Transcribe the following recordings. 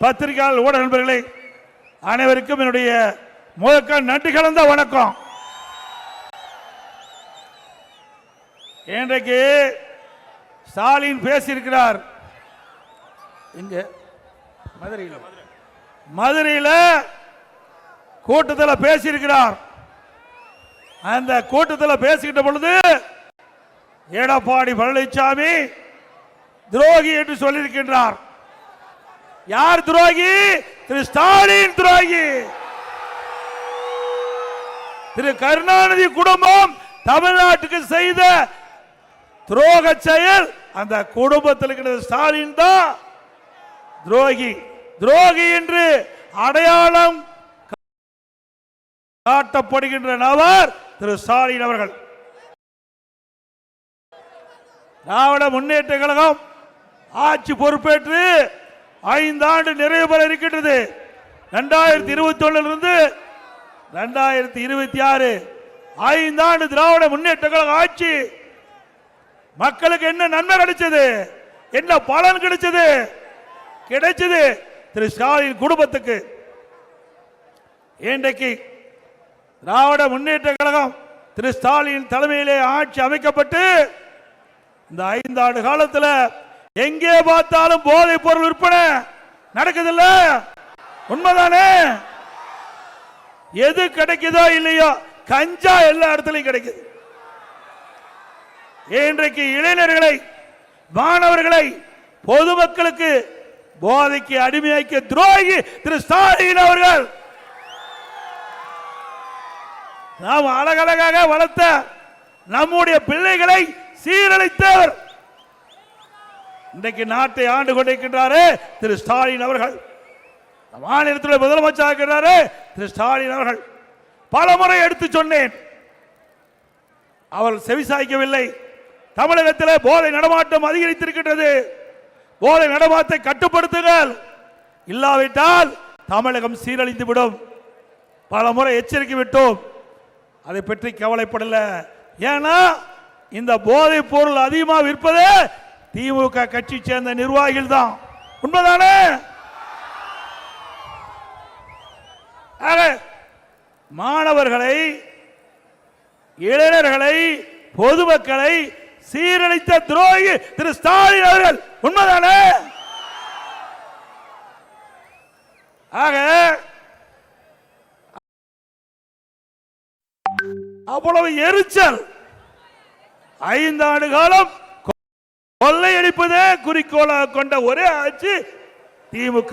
பத்திரிகையாளர் ஊடக நண்பர்களே அனைவருக்கும் என்னுடைய முதற்க நன்றி கலந்த வணக்கம். இன்றைக்கு ஸ்டாலின் பேசியிருக்கிறார். இங்க மதுரையில் கூட்டத்தில் பேசியிருக்கிறார். அந்த கூட்டத்தில் பேசிக்கிட்ட பொழுது எடப்பாடி பழனிசாமி துரோகி என்று சொல்லியிருக்கின்றார். யார் துரோகி? திரு ஸ்டாலின் துரோகி. திரு கருணாநிதி குடும்பம் தமிழ்நாட்டுக்கு செய்த துரோக செயல். அந்த குடும்பத்தில் இருக்கிற ஸ்டாலின் தான் துரோகி. துரோகி என்று அடையாளம் காட்டப்படுகின்ற நபர் திரு ஸ்டாலின் அவர்கள். திராவிட முன்னேற்ற கழகம் ஆட்சி பொறுப்பேற்று 5 ஆண்டு நிறைவு பெற இருக்கின்றது. 2021 இருந்து 2026 5 ஆண்டு திராவிட முன்னேற்ற கழக ஆட்சி. மக்களுக்கு என்ன நன்மை கிடைச்சது? என்ன பலன் கிடைச்சது? கிடைச்சது திரு ஸ்டாலின் குடும்பத்துக்கு. இன்றைக்கு திராவிட முன்னேற்ற கழகம் திரு ஸ்டாலின் தலைமையிலே ஆட்சி அமைக்கப்பட்டு இந்த 5 ஆண்டு காலத்தில் எங்கே பார்த்தாலும் போதைப் பொருள் விற்பனை நடக்குதில்ல? உண்மைதானே? எது கிடைக்குதோ இல்லையோ கஞ்சா எல்லா இடத்துலையும் கிடைக்குது. இன்றைக்கு இளைஞர்களை, மாணவர்களை, பொதுமக்களுக்கு போதைக்கு அடிமையாக்கிய துரோகி திரு ஸ்டாலின் அவர்கள். நாம் அழகழகாக வளர்த்த நம்முடைய பிள்ளைகளை சீரழித்தவர். இன்றைக்கு நாட்டை ஆண்டு கொண்டிருக்கின்றாரே திரு ஸ்டாலின் அவர்கள். மாநிலத்தில் முதலமைச்சர் இருக்கிறாரே திரு ஸ்டாலின் அவர்கள். பல முறை எடுத்து சொன்னேன், அவர் செவிசாய்க்கவில்லை. தமிழகத்தில் போதை நடமாட்டம் அதிகரித்திருக்கின்றது. போதை நடமாட்டத்தை கட்டுப்படுத்துங்கள், இல்லாவிட்டால் தமிழகம் சீரழிந்து விடும். பல முறை எச்சரிக்கை விட்டோம், அதை பற்றி கவலைப்படல. ஏன்னா இந்த போதை பொருள் அதிகமாக விற்பதே திமுக கட்சி சேர்ந்த நிர்வாகிகள் தான். உண்மைதானே? மாணவர்களை, இளைஞர்களை, பொதுமக்களை சீரழித்த துரோகி திரு ஸ்டாலின் அவர்கள். உண்மைதானே? ஆக அவ்வளவு எரிச்சல். 5 ஆண்டு காலம் கொள்ளையடிப்பதே குறிக்கோளாக கொண்ட ஒரே ஆட்சி திமுக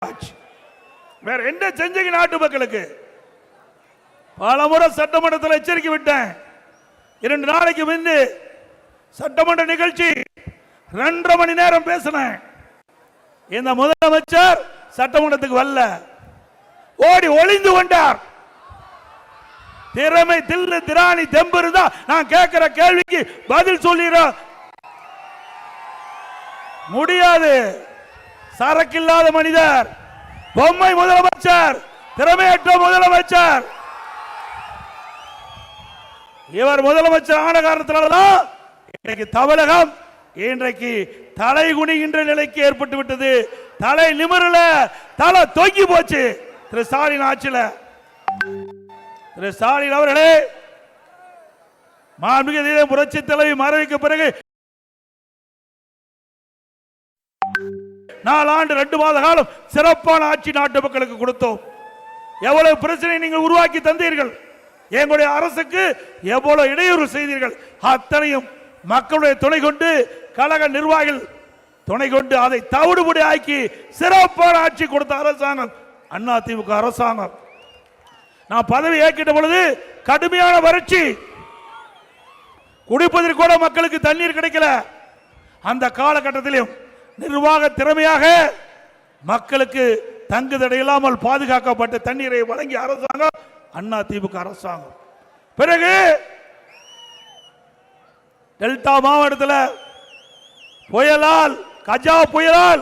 ஆட்சி. வேற என்ன செஞ்சீங்க நாட்டு மக்களுக்கு? பலமுறை சட்டமன்றத்தில் எச்சரிக்கை விட்டேன். 2 நாளைக்கு முன்பு சட்டமன்ற நிகழ்ச்சி 2.5 மணி நேரம் பேசினேன். இந்த முதலமைச்சர் சட்டமன்றத்துக்கு வரல, ஓடி ஒளிந்து கொண்டார். திறமை, தில்லு, திராணி, தெம்பு இருந்தா நான் கேட்கிற கேள்விக்கு பதில் சொல்லிட முடியாது. சரக்கில்லாத மனிதர், பொம்மை முதலமைச்சர், திறமையற்ற முதலமைச்சர். இவர் முதலமைச்சர் ஆன காரணத்தினால்தான் இன்றைக்கு தமிழகம் இன்றைக்கு தலை குனிகின்ற நிலைக்கு ஏற்பட்டு விட்டது. தலை நிமிரல, தலை தொங்கி போச்சு திரு ஸ்டாலின் ஆட்சியில். திரு ஸ்டாலின் அவர்களே, மாண்புமிகு புரட்சி தலைவி மறைவுக்கு பிறகு 4 ஆண்டு 2 மாத காலம் சிறப்பான ஆட்சி நாட்டு மக்களுக்கு கொடுத்தோம். எவ்வளவு பிரச்சனை நீங்கள் உருவாக்கி தந்தீர்கள், எங்களுடைய அரசுக்கு எவ்வளவு இடையூறு செய்தீர்கள், அத்தனையும் மக்களுடைய துணை கொண்டு, கழக நிர்வாகிகள் துணை கொண்டு அதை தவிடுபடி ஆக்கி சிறப்பான ஆட்சி கொடுத்த அரசாங்கம் அதிமுக அரசாங்கம். நான் பதவி ஏற்கிட்ட பொழுது கடுமையான வறட்சி, குடிப்பதற்கு கூட மக்களுக்கு தண்ணீர் கிடைக்கல. அந்த காலகட்டத்திலும் நிர்வாக திறமையாக மக்களுக்கு தங்கு தடையில்லாமல் பாதுகாக்கப்பட்ட தண்ணீரை வழங்கிய அரசாங்கம் அதிமுக அரசாங்கம். பிறகு டெல்டா மாவட்டத்தில் புயலால், கஜா புயலால்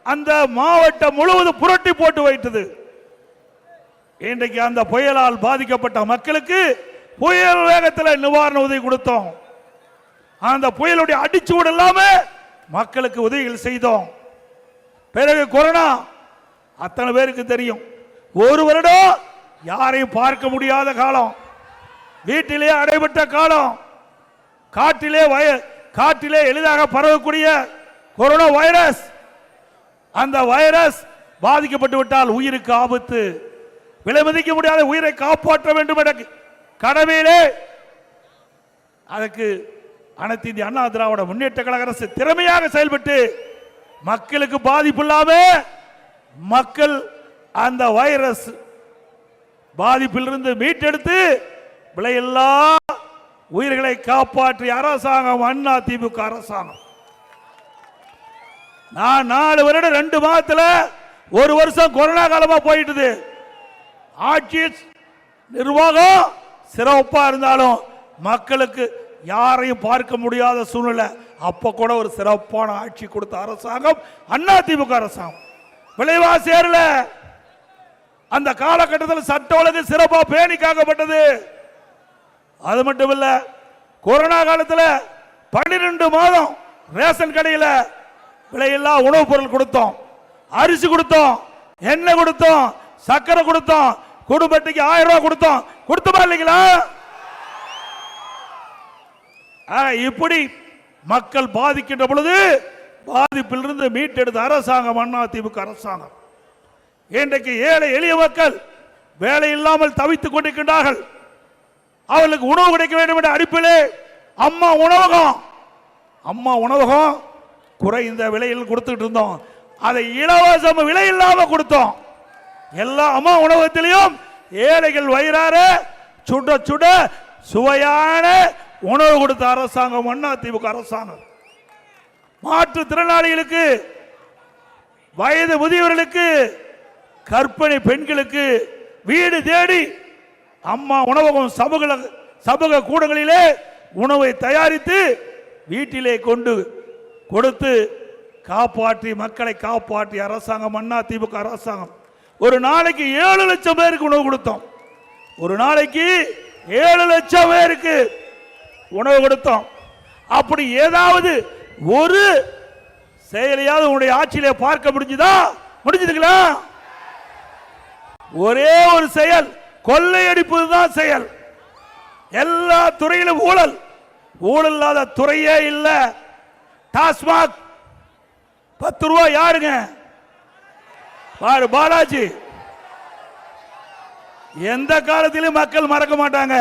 அந்த மாவட்டம் முழுவதும் புரட்டி போட்டு வைத்தது. இன்றைக்கு அந்த புயலால் பாதிக்கப்பட்ட மக்களுக்கு புயல் வேகத்தில் நிவாரண உதவி கொடுத்தோம். அந்த புயலுடைய அடிச்சூடு இல்லாம மக்களுக்கு உதவிகள் செய்தோம். பிறகு கொரோனா, அத்தனை பேருக்கு தெரியும். ஒரு வருடம் யாரையும் பார்க்க முடியாத காலம், வீட்டிலே அடைபட்ட காலம், காட்டிலே எளிதாக பரவக்கூடிய கொரோனா வைரஸ். அந்த வைரஸ் பாதிக்கப்பட்டு விட்டால் உயிருக்கு ஆபத்து. விலை மதிக்க முடியாத உயிரை காப்பாற்ற வேண்டும் என்ற கடமையிலே அதற்கு அனைத்து இந்திய அண்ணா திராவிட முன்னேற்ற கழக அரசு திறமையாக செயல்பட்டு மக்களுக்கு பாதிப்பு இல்லாம மக்கள் அந்த வைரஸ் பாதிப்பிலிருந்து மீட்டெடுத்து விலையில்லா உயிர்களை காப்பாற்றிய அரசாங்கம் அண்ணா திமுக அரசாங்கம். நான் 4 வருடம் 2 மாதத்துல 1 வருஷம் கொரோனா காலமா போயிட்டு ஆட்சி நிர்வாகம் சிறப்பா இருந்தாலும் மக்களுக்கு யாரையும் பார்க்க முடியாத சூழ்நிலை. அப்ப கூட ஒரு சிறப்பான ஆட்சி கொடுத்த அரசாங்கம் அண்ணா திமுக அரசாங்கம். விலைவாசி ஏறல, அந்த காலகட்டத்தில் சட்ட ஒழுங்கு சிறப்பா பேணி காக்கப்பட்டது. அது மட்டும் இல்ல, கொரோனா காலத்தில் 12 மாதம் ரேஷன் கடையில் விலையில்லா உணவுப் பொருள் கொடுத்தோம், அரிசி கொடுத்தோம், எண்ணெய் கொடுத்தோம், சக்கரை கொடுத்தோம், குடும்பத்துக்கு 1000 ரூபாய் கொடுத்தோம். கொடுத்தோமா இல்லைங்களா? இப்படி மக்கள் பாதிக்கின்ற பொழுது பாதிப்பிலிருந்து மீட்டெடுத்த அரசாங்கம் அண்ணா திமுக அரசாங்கம். இன்றைக்கு ஏழை எளிய மக்கள் வேலை இல்லாமல் தவித்துக் கொண்டிருக்கின்றார்கள். அவர்களுக்கு உணவு கிடைக்க வேண்டும் என்ற அடிப்பிலே அம்மா உணவகம் குறைந்த விலையில் கொடுத்துட்டு இருந்தோம். அதை இலவச விலை இல்லாம கொடுத்தோம். எல்லா அம்மா உணவகத்திலையும் ஏழைகள் வயிறார சுட சுட சுவையான உணவு கொடுத்த அரசாங்கம் அண்ணா திமுக அரசாங்கம். மாற்றுத்திறனாளிகளுக்கு, வயது முதியவர்களுக்கு, கர்ப்பிணி பெண்களுக்கு வீடு தேடி அம்மா உணவகம் சமூக கூடங்களிலே உணவை தயாரித்து வீட்டிலே கொண்டு கொடுத்து காப்பாற்றி மக்களை காப்பாற்றி அரசாங்கம் அண்ணா திமுக அரசாங்கம். ஒரு நாளைக்கு 7 லட்சம் பேருக்கு உணவு கொடுத்தோம். ஒரு நாளைக்கு 7 லட்சம் பேருக்கு உணவு கொடுத்தோம். அப்படி ஏதாவது ஒரு செயலையாவது உங்களுடைய ஆட்சியிலே பார்க்க முடிஞ்சதுங்களா? ஒரே ஒரு செயல், கொள்ளையடிப்பது தான் செயல். எல்லா துறையிலும் ஊழல் இல்லாத துறையே இல்ல. டாஸ்மாக் 10 ரூபாய் யாருங்க? பாரு பாலாஜி. எந்த காலத்திலும் மக்கள் மறக்க மாட்டாங்க.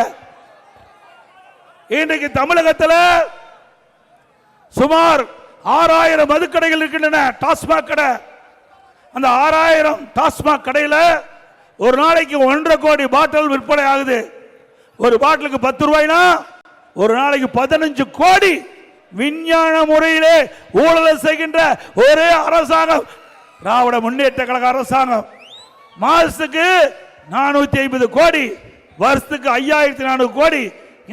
இன்றைக்கு தமிழகத்தில் சுமார் 6000 மதுக்கடைகள் இருக்கின்றன, டாஸ்மாக் கடை. அந்த 6000 டாஸ்மாக் கடையில் ஒரு நாளைக்கு 1.5 கோடி பாட்டில் விற்பனை ஆகுது. ஒரு பாட்டிலுக்கு 10 ரூபாய்னா ஒரு நாளைக்கு 15 கோடி விஞ்ஞான முறையிலே ஊழல் செய்கின்ற ஒரே அரசாங்கம் திராவிட முன்னேற்ற கழக அரசாங்கம். மாசத்துக்கு 450 கோடி, வருஷத்துக்கு 5400 கோடி.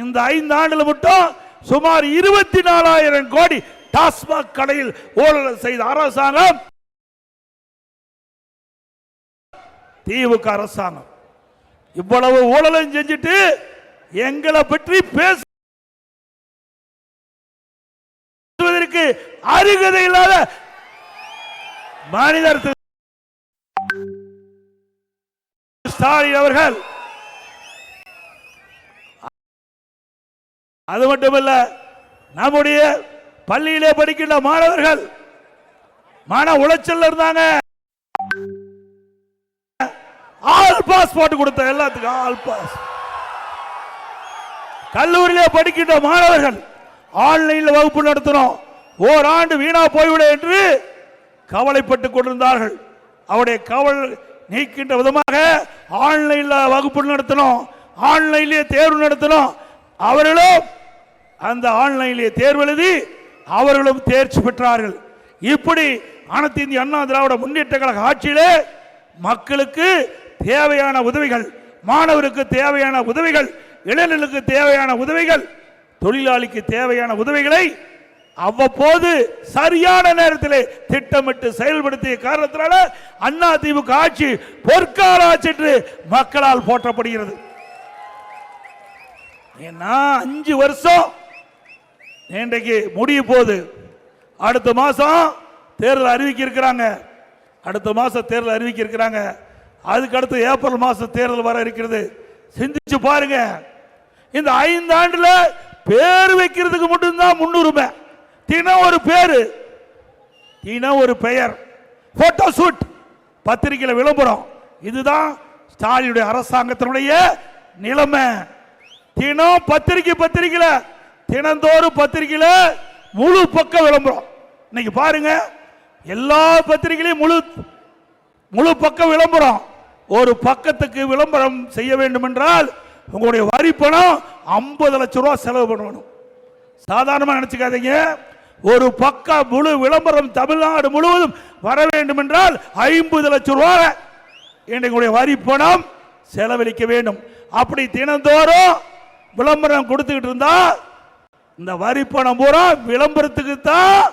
இந்த 5 ஆண்டுல மட்டும் சுமார் 24,000 கோடி டாஸ்மாக் கடையில் ஊழல் செய்த அரசாங்கம் திமுக அரசாங்கம். இவ்வளவு ஊழலும் செஞ்சுட்டு எங்களை பற்றி பேசுவதற்கு அருகதை இல்லாத மனிதர் ஸ்டாலின் அவர்கள். அது மட்டுமல்ல, நம்முடைய பள்ளியிலே படிக்கின்ற மாணவர்கள் மன உளைச்சல் இருந்தாங்க. ஆல் பாஸ் போட்டு கொடுத்த எல்லாத்துக்கும் ஆல் பாஸ். கல்லூரியிலே படிக்கின்ற மாணவர்கள் ஆன்லைனில் வகுப்பு நடத்தணும், ஓராண்டு வீணா போய்விட என்று கவலைப்பட்டுக் கொண்டிருந்தார்கள். அவருடைய கவலை நீக்கின்ற விதமாக ஆன்லைனில் வகுப்பு நடத்தணும், ஆன்லைனிலே தேர்வு நடத்தணும். அவர்களும் அந்த ஆன்லைனிலே தேர்வு எழுதி அவர்களும் தேர்ச்சி பெற்றார்கள். இப்படி அனைத்து இந்திய அண்ணா திராவிட முன்னேற்ற கழக ஆட்சியிலே மக்களுக்கு தேவையான உதவிகள், மாணவருக்கு தேவையான உதவிகள், இளைஞர்களுக்கு தேவையான உதவிகள், தொழிலாளிக்கு தேவையான உதவிகளை அவ்வப்போது சரியான நேரத்தில் திட்டமிட்டு செயல்படுத்திய காரணத்தினால அண்ணா திமுக ஆட்சி பொற்கால ஆட்சி என்று மக்களால் போற்றப்படுகிறது. 5 வருஷம் இன்றைக்கு முடிய போது, அடுத்த மாசம் தேர்தல் அறிவிக்க இருக்கிறாங்க. அடுத்த மாதம் தேர்தல் அறிவிக்க இருக்கிறாங்க. அதுக்கு அடுத்து ஏப்ரல் மாதம் தேர்தல் வர இருக்கிறது. சிந்திச்சு பாருங்க, இந்த 5 ஆண்டுல பேர் வைக்கிறதுக்கு மட்டும்தான் முன்னுரிமை. தினம் ஒரு பேரு, தினம் ஒரு பெயர், போட்டோ ஷூட், பத்திரிகையில் விளம்பரம். இதுதான் ஸ்டாலினுடைய அரசாங்கத்தினுடைய நிலைமை. தினம் பத்திரிகையில தினந்தோறும் பத்திரிகையில முழு பக்க விளம்பரம். இன்னைக்கு பாருங்க, எல்லா பத்திரிகையிலும் முழு பக்க விளம்பரம். ஒரு பக்கத்துக்கு விளம்பரம் செய்ய வேண்டும் என்றால் உங்களுடைய வரி பணம் 50 லட்சம் ரூபாய் செலவு பண்ணணும். சாதாரணமாக நினைச்சுக்காதீங்க. ஒரு பக்க முழு விளம்பரம் தமிழ்நாடு முழுவதும் வர வேண்டும் என்றால் 50 லட்சம் ரூபாய் எங்களுடைய வரி பணம் செலவழிக்க வேண்டும். அப்படி தினந்தோறும் விளம்பரம் கொடுத்துக்கிட்டு இருந்தா இந்த வரி பணம் பூரா விளம்பரத்துக்கு தான்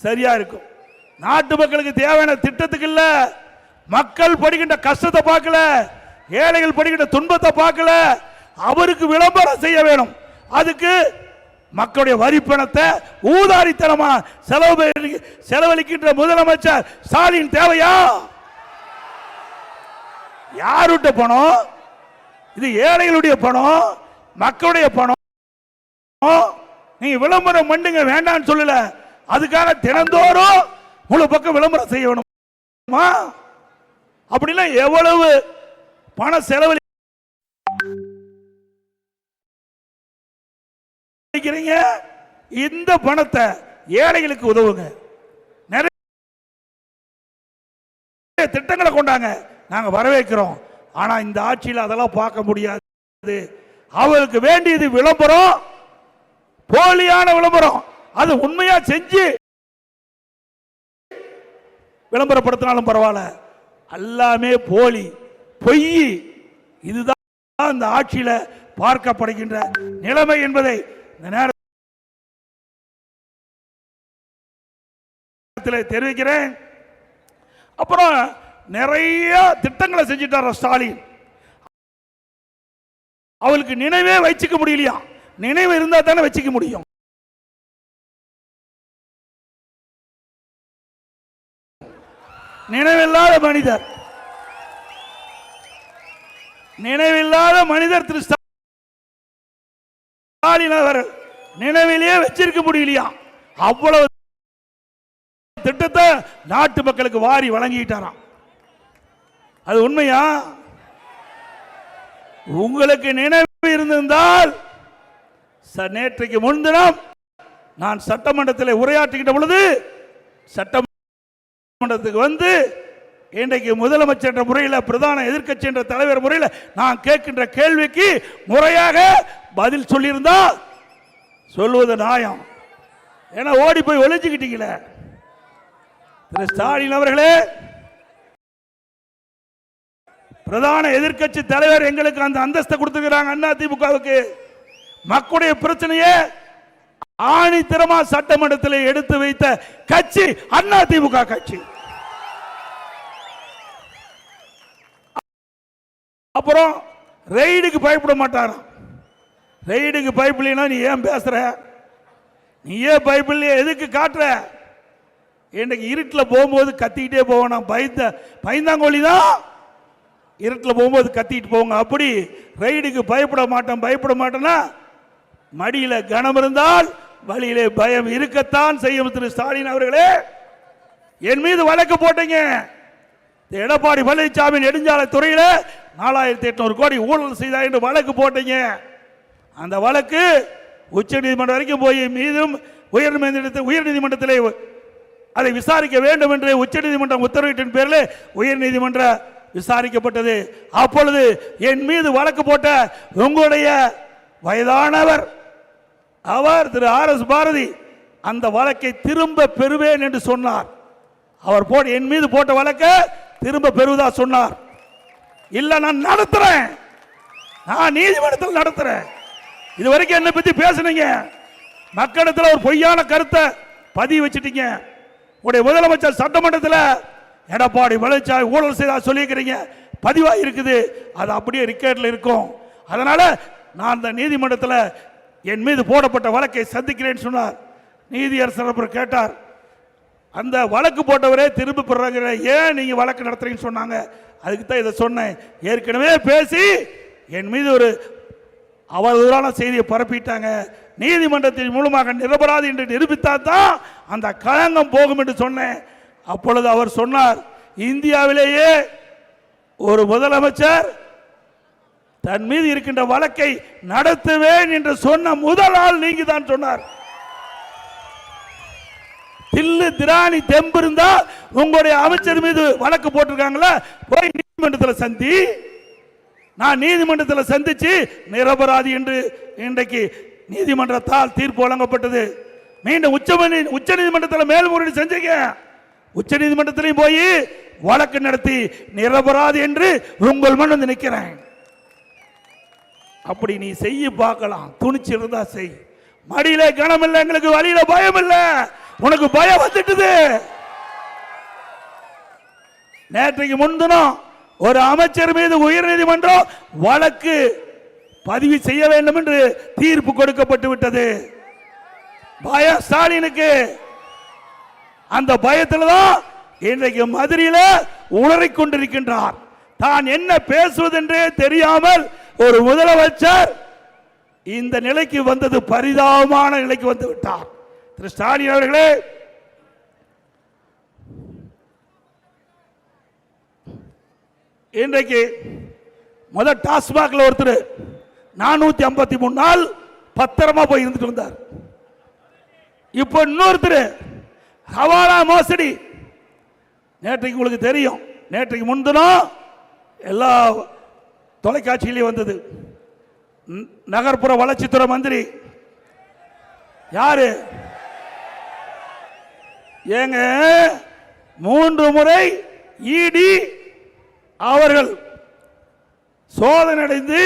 சரியா இருக்கும். நாட்டு மக்களுக்கு தேவையான திட்டத்துக்கு இல்ல. மக்கள் படுகின்ற கஷ்டத்தை பார்க்கல, ஏழைகள் படுகின்ற துன்பத்தை பார்க்கல. அவருக்கு விளம்பரம் செய்ய வேணும். அதுக்கு மக்களுடைய வரி பணத்தை ஊதாரித்தனமா செலவழிக்கின்ற முதலமைச்சர் ஸ்டாலின் தேவையா? யாருடைய பணம் இது? ஏழைகளுடைய பணம், மக்களுடைய பணம். நீங்க விளம்பரம் பண்ணுங்க, வேண்டாம்னு சொல்லல. அதுக்காக தினந்தோறும் முழு பக்கம் விளம்பரம் செய்ய வேணுமா? அப்படின்னா எவ்வளவு பண செலவழிக்கிறீங்க? இந்த பணத்தை ஏழைகளுக்கு உதவுங்க. நிறைய திட்டங்களை கொண்டாங்க, நாங்க வரவேற்கிறோம். ஆனா இந்த ஆட்சியில் அதெல்லாம் பார்க்க முடியாது. அவருக்கு வேண்டியது விளம்பரம், போலியான விளம்பரம். அது உண்மையா செஞ்சு விளம்பரப்படுத்தினாலும் பரவாயில்ல, எல்லாமே போலி, பொய். இதுதான் இந்த ஆட்சியில பார்க்கப்படுகின்ற நிலைமை என்பதை இந்த நேரத்தில் தெரிவிக்கிறேன். அப்புறம் நிறைய திட்டங்களை செஞ்சிட்டார் ஸ்டாலின். அவளுக்கு நினைவே வச்சுக்க முடியலையா? நினைவு இருந்தா தானே வச்சுக்க முடியும். நினைவில்லாத மனிதர், நினைவில்லாத மனிதர் திரு ஸ்டாலின் அவர்கள் நினைவிலேயே வச்சிருக்க முடியலையா? அவ்வளவு திட்டத்தை நாட்டு மக்களுக்கு வாரி வழங்கிட்டாராம். அது உண்மையா? உங்களுக்கு நினைவு இருந்திருந்தால் நேற்றைக்கு முன்தினம் நான் சட்டமன்றத்தில் உரையாற்றுகின்ற பொழுது சட்டமன்றத்துக்கு வந்து இன்றைக்கு முதலமைச்சர் என்ற முறையில், பிரதான எதிர்க்கட்சி என்ற தலைவர் முறையில் நான் கேட்கின்ற கேள்விக்கு முறையாக பதில் சொல்லியிருந்தா சொல்வது நியாயம். ஏன்னா ஓடி போய் ஒளிஞ்சுக்கிட்டீங்களே. திரு ஸ்டாலின் அவர்களே, பிரதான எதிர்க்கட்சி தலைவர் எங்களுக்கு அந்த அந்தஸ்தை கொடுத்துக்கிறாங்க. அதிமுகவுக்கு மக்களுடைய பிரச்சனையே ஆணித்தரமா சட்டமன்றத்தில் எடுத்து வைத்த கட்சி அதிமுக கட்சி. அப்புறம் ரெய்டுக்கு பயப்பட மாட்டாராம். ரெய்டுக்கு பயப்படலைன்னா நீ ஏன் பேசுற? நீ ஏன் பயப்படலையே? எதுக்கு காட்டுற? இன்னைக்கு இருட்டில் போகும்போது கத்திக்கிட்டே போவோம். பயந்தாங்கோழி தான் இருட்டில் போகும்போது கத்திட்டு போவாங்க. அப்படி ரெய்டுக்கு பயப்பட மாட்டேன்னா மடியில கனம் இருந்தால் வழியிலே பயம் இருக்கத்தான் செய்யும். திரு ஸ்டாலின் அவர்களே, என் மீது வழக்கு போட்டீங்க. எடப்பாடி பழனிசாமி நெடுஞ்சாலை துறையில் 4800 கோடி ஊழல் செய்தார் என்று வழக்கு போட்டீங்க. அந்த வழக்கு உச்ச நீதிமன்றம் வரைக்கும் போய் மீதும் உயர்நீதிமன்றத்தில் அதை விசாரிக்க வேண்டும் என்று உச்ச நீதிமன்றம் உத்தரவிட்டின் பேரில் உயர்நீதிமன்ற விசாரிக்கப்பட்டது. அப்பொழுது என் மீது வழக்கு போட்ட உங்களுடைய வயதானவர் அவர் திரு RS பாரதி அந்த வழக்கை திரும்ப பெறுவேன் என்று சொன்னார். அவர் என் மீது போட்ட வழக்கை திரும்ப பெறுவதா சொன்னார். இல்ல நான் நடத்துறேன், நான் நீதிமன்றத்தில் நடத்துறேன். இதுவரைக்கும் என்னை பத்தி பேசுனீங்க, மக்களிடத்தில் ஒரு பொய்யான கருத்தை பதிவு வச்சுட்டீங்க. உடைய முதலமைச்சர் சட்டமன்றத்தில் எடப்பாடி பழனிசாமி ஊழல் செய்தா சொல்லியிருக்கிறீங்க, பதிவாக இருக்குது. அது அப்படியே ரிக்கார்டில் இருக்கும். அதனால நான் இந்த நீதிமன்றத்தில் என் மீது போடப்பட்ட வழக்கை சந்திக்கிறேன் சொன்னார். நீதியரசர் கேட்டார், அந்த வழக்கு போட்டவரே திரும்ப பெறாங்க. ஏன் நீங்க வழக்கு நடத்துறீங்கன்னு சொன்னாங்க. அதுக்கு தான் இதை சொன்னேன். ஏற்கனவே பேசி என் மீது ஒரு அவதூறான செய்தியை பரப்பிட்டாங்க. நீதிமன்றத்தின் மூலமாக நிரபராதி என்று நிரூபித்தால் தான் அந்த களங்கம் போகும் என்று சொன்னேன். அப்பொழுது அவர் சொன்னார், இந்தியாவிலேயே ஒரு முதலமைச்சர் தன் மீது இருக்கின்ற வழக்கை நடத்துவேன் என்று சொன்ன முதல் ஆள் நீங்க தான் சொன்னார். தில்லு திராணி தெம்பு இருந்தா உங்களுடைய அமைச்சர் மீது வழக்கு போட்டிருக்காங்களா, போய் நீதிமன்றத்தில் சந்தி. நான் நீதிமன்றத்தில் சந்திச்சு நிரபராதி என்று இன்றைக்கு நீதிமன்றத்தால் தீர்ப்பு வழங்கப்பட்டது. மீண்டும் உச்ச நீதிமன்றத்தில் மேல்முறையீடு செஞ்சீங்க. உச்ச நீதிமன்றத்திலையும் போய் வழக்கு நடத்தி நிரபராதி என்று உங்கள் முன் வந்து நிற்கிறேன். அப்படி நீ செய்ய பார்க்கலாம். துணிச்சு இருந்தா செய். மடியில கனம் இல்லை, எங்களுக்கு வழியில பயம் இல்லை. உனக்கு பயம் வந்துட்டுது. நேற்றைக்கு முன்தினம் ஒரு அமைச்சர் மீது உயர் நீதிமன்றம் வழக்கு பதிவு செய்ய வேண்டும் என்று தீர்ப்பு கொடுக்கப்பட்டு விட்டது. பயம் ஸ்டாலினுக்கு. அந்த பயத்தில் தான் இன்றைக்கு மதுரையில் உளறிக் கொண்டிருக்கின்றார். தான் என்ன பேசுவதென்றே தெரியாமல் ஒரு முதலமைச்சர் இந்த நிலைக்கு வந்தது பரிதாபமான நிலைக்கு வந்து விட்டார். திரு ஸ்டாலின் அவர்களே, இன்றைக்கு முதல் டாஸ்மாக்ல ஒருத்தர் 453 நாள் பத்திரமா போய் இருந்துட்டு வந்தார். இப்போ இன்னொருத்தர் ஹவாலா மோசடி. நேற்றைக்கு உங்களுக்கு தெரியும், நேற்றைக்கு முன்தினம் எல்லா தொலைக்காட்சியிலையும் வந்தது. நகர்ப்புற வளர்ச்சித்துறை மந்திரி யாரு? ஏங்க 3 முறை இடி அவர்கள் சோதனை அடைந்து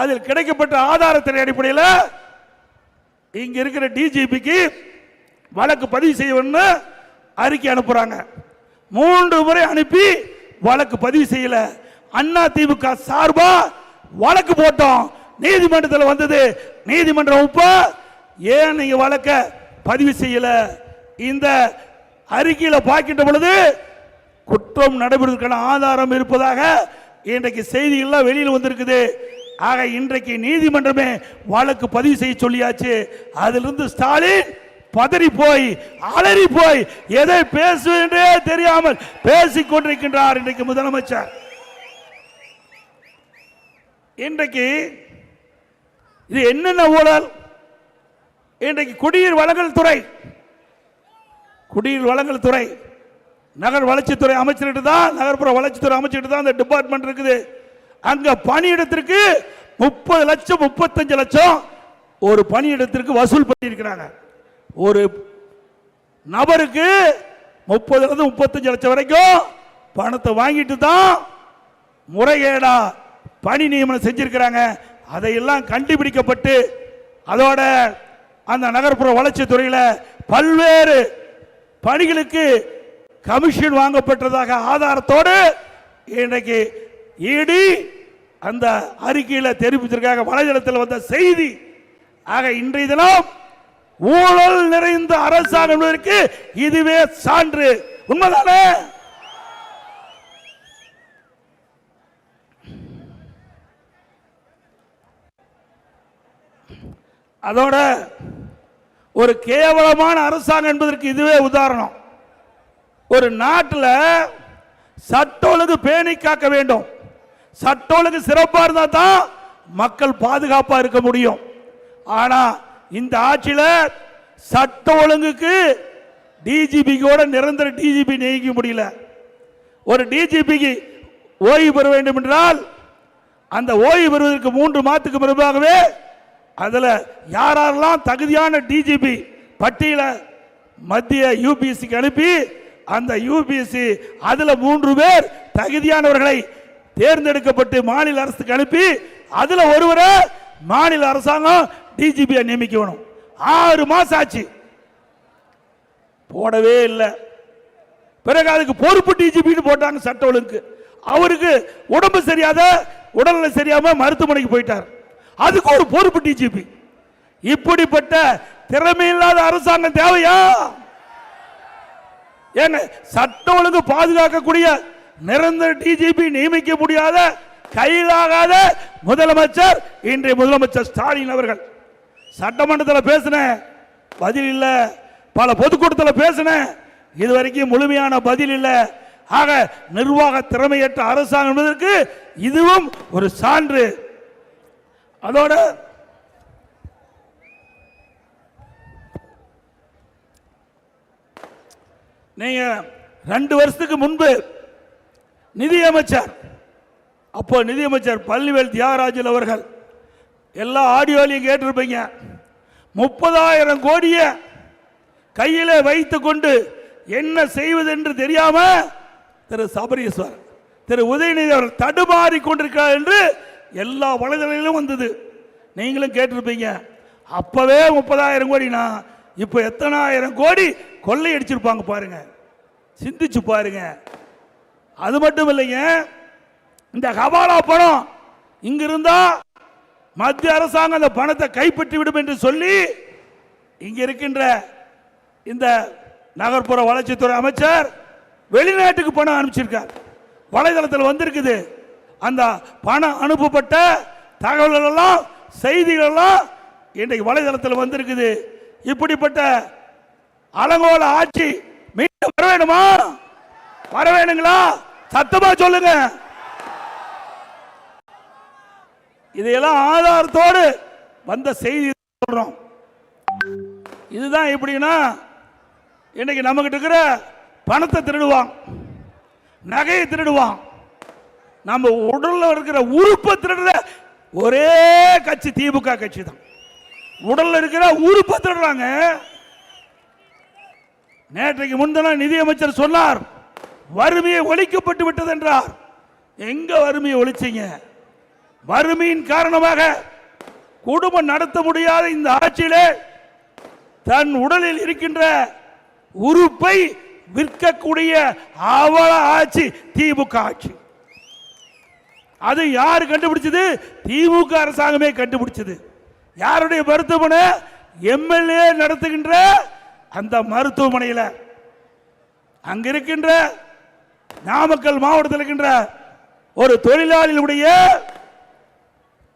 அதில் கிடைக்கப்பட்ட ஆதாரத்தின் அடிப்படையில் இங்க இருக்கிற டிஜிபிக்கு வழக்கு பதிவு செய்யணும்னு அறிக்கை அனுப்புறாங்க. 3 முறை அனுப்பி வழக்கு பதிவு செய்யல. அண்ணா திமுக சார்பா வழக்கு போட்டோம். நீதிமன்றத்தில் வந்தது. நீதிமன்றம் இப்ப ஏன் நீங்க வழக்க பதிவு செய்யல? இந்த அறிக்கையில் பார்க்கின்ற பொழுது குற்றம் நடைபெறுவதற்கான ஆதாரம் இருப்பதாக இன்றைக்கு செய்திகள்லாம் வெளியில் வந்திருக்குது. ஆக இன்றைக்கு நீதிமன்றமே வழக்கு பதிவு செய்ய சொல்லியாச்சு. அதிலிருந்து ஸ்டாலின் பதறி போய் அலறி போய் எதை பேசுவதென்றே தெரியாமல் பேசிக் கொண்டிருக்கின்றார் இன்றைக்கு முதலமைச்சர். இன்றைக்கு இது என்னென்ன ஊழல்? இன்றைக்கு குடிநீர் வழங்கல் துறை, குடிநீர் வழங்கல் துறை நகர் வளர்ச்சித்துறை அமைச்சர்கிட்ட தான், நகர்ப்புற வளர்ச்சித்துறை அமைச்சர்கிட்ட தான் அந்த டிபார்ட்மெண்ட் இருக்குது. அங்க பணியிடத்திற்கு 30 லட்சம் 35 லட்சம் ஒரு பணியிடத்திற்கு வசூல் பண்ணியிருக்கிறாங்க. ஒரு நபருக்கு 30 35 லட்சம் வரைக்கும் பணத்தை வாங்கிட்டு தான் முறைகேடா பணி நியமனம் செஞ்சிருக்கிறாங்க. அதையெல்லாம் கண்டுபிடிக்கப்பட்டு அதோட அந்த நகர்ப்புற வளர்ச்சி துறையில் பல்வேறு பணிகளுக்கு கமிஷன் வாங்கப்பட்டதாக ஆதாரத்தோடு இன்றைக்கு இடி அந்த அறிக்கையில் தெரிவித்திருக்காங்க. வலைதளத்தில் வந்த செய்தி. ஆக இன்றைய தினம் ஊழல் நிறைந்த அரசாங்கம் என்பதற்கு இதுவே சான்று. உண்மைதானே? அதோட ஒரு கேவலமான அரசாங்கம் என்பதற்கு இதுவே உதாரணம். ஒரு நாட்டில் சட்ட ஒழுங்கு பேணி காக்க வேண்டும். சட்ட ஒழுங்கு சிறப்பாக இருந்தால் தான் மக்கள் பாதுகாப்பாக இருக்க முடியும். ஆனா இந்த ஆட்சியில் சட்ட ஒழுங்குக்கு டிஜிபியோட நிரந்தர டிஜிபி நியமிக்க முடியல. ஒரு டிஜிபிக்கு ஓய்வு பெற வேண்டும் என்றால் அந்த ஓய்வு பெறுவதற்கு 3 மாதத்துக்கு முன்பாகவே அதில் யாரெல்லாம் தகுதியான டிஜிபி பட்டியல மத்திய யூபிஎஸ்சிக்கு அனுப்பி அந்த யூபிஎஸ்சி அதில் 3 பேர் தகுதியானவர்களை தேர்ந்தெடுக்கப்பட்டு மாநில அரசுக்கு அனுப்பி அதில் ஒருவரை மாநில அரசாங்கம் டிஜிபியை நியமிக்கணும். 6 மாசம் ஆச்சு, போடவே இல்லை. பிறகு அதுக்கு பொறுப்பு டிஜிபின்னு போட்டாங்க சட்ட ஒழுங்கு. அவருக்கு உடம்பு சரியாத உடல்நிலை சரியாம மருத்துவமனைக்கு போயிட்டார். அதுக்கு ஒரு பொறுப்பு டிஜிபி. இப்படிப்பட்ட திறமை இல்லாத அரசாங்கம் தேவையா? ஏங்க சட்டம் ஒழுங்கு பாதுகாக்கக்கூடிய நிரந்தர டிஜிபி நியமிக்க முடியாத கையிலாகாத முதலமைச்சர் இன்றைய முதலமைச்சர் ஸ்டாலின் அவர்கள். சட்டமன்றத்தில் பேசின பதில் இல்ல, பல பொதுக்கூட்டத்தில் பேசின இதுவரைக்கும் முழுமையான பதில் இல்ல. ஆக நிர்வாக திறமையற்ற அரசாங்கம் என்பதற்கு இதுவும் ஒரு சான்று. அதோட நீங்க 2 வருஷத்துக்கு முன்பு நிதியமைச்சர், அப்போ நிதியமைச்சர் பழனிவேல் தியாகராஜன் அவர்கள், எல்லா ஆடியோலையும் கேட்டிருப்பீங்க, 30,000 கோடியை கையில வைத்துக் கொண்டு என்ன செய்வது என்று தெரியாம திரு சபரீஸ்வர், திரு உதயநிதி அவர்கள் தடுமாறி கொண்டிருக்கிறார் என்று எல்லா வலைதளங்களிலும் வந்தது. நீங்களும் கேட்டிருப்பீங்க. அப்பவே 30,000 கோடினா இப்ப எத்தனாயிரம் கோடி கொள்ளையடிச்சிருப்பாங்க பாருங்க, சிந்திச்சு பாருங்க. அது மட்டும் இல்லைங்க, இந்த ஹவாலா பணம் இங்க இருந்தா மத்திய அரசாங்கம் அந்த பணத்தை கைப்பற்றி விடும் என்று சொல்லி இங்க இருக்கின்ற இந்த நகர்ப்புற வளர்ச்சித்துறை அமைச்சர் வெளிநாட்டுக்கு பணம் அனுப்பிச்சிருக்கார். வலைதளத்தில் வந்திருக்குது. அந்த பணம் அனுப்பப்பட்ட தகவல்கள் எல்லாம், செய்திகள் எல்லாம் இன்றைக்கு வலைதளத்தில் வந்திருக்குது. இப்படிப்பட்ட அலங்கோல ஆட்சி மீண்டும் வர வேணுமா? வர வேணுங்களா? சத்தமா சொல்லுங்க. இதையெல்லாம் ஆதாரத்தோடு வந்த செய்தி சொல்றோம். இதுதான் எப்படின்னா, இன்னைக்கு நம்ம கிட்ட இருக்கிற பணத்தை திருடுவான், நகையை திருடுவான், நம்ம உடல்ல இருக்கிற உறுப்பை திருடுற ஒரே கட்சி திமுக கட்சி தான். உடல்ல இருக்கிற உறுப்பை திருடுறாங்க. நேற்றைக்கு முன்தினம் நிதியமைச்சர் சொன்னார், வறுமையை ஒழிக்கப்பட்டு விட்டது என்றார். எங்க வறுமையை ஒழிச்சீங்க? வறுமையின் காரணமாக குடும்பம் நடத்த முடியாத இந்த ஆட்சியிலே தன் உடலில் இருக்கின்ற உறுப்பை விற்கக்கூடிய அவல ஆட்சி திமுக ஆட்சி. அது யார் கண்டுபிடிச்சது? திமுக அரசாங்கமே கண்டுபிடிச்சது. யாருடைய மருத்துவமனை? எம்எல்ஏ நடத்துகின்ற அந்த மருத்துவமனையில் அங்க இருக்கின்ற நாமக்கல் மாவட்டத்தில் இருக்கின்ற ஒரு தொழிலாளியுடைய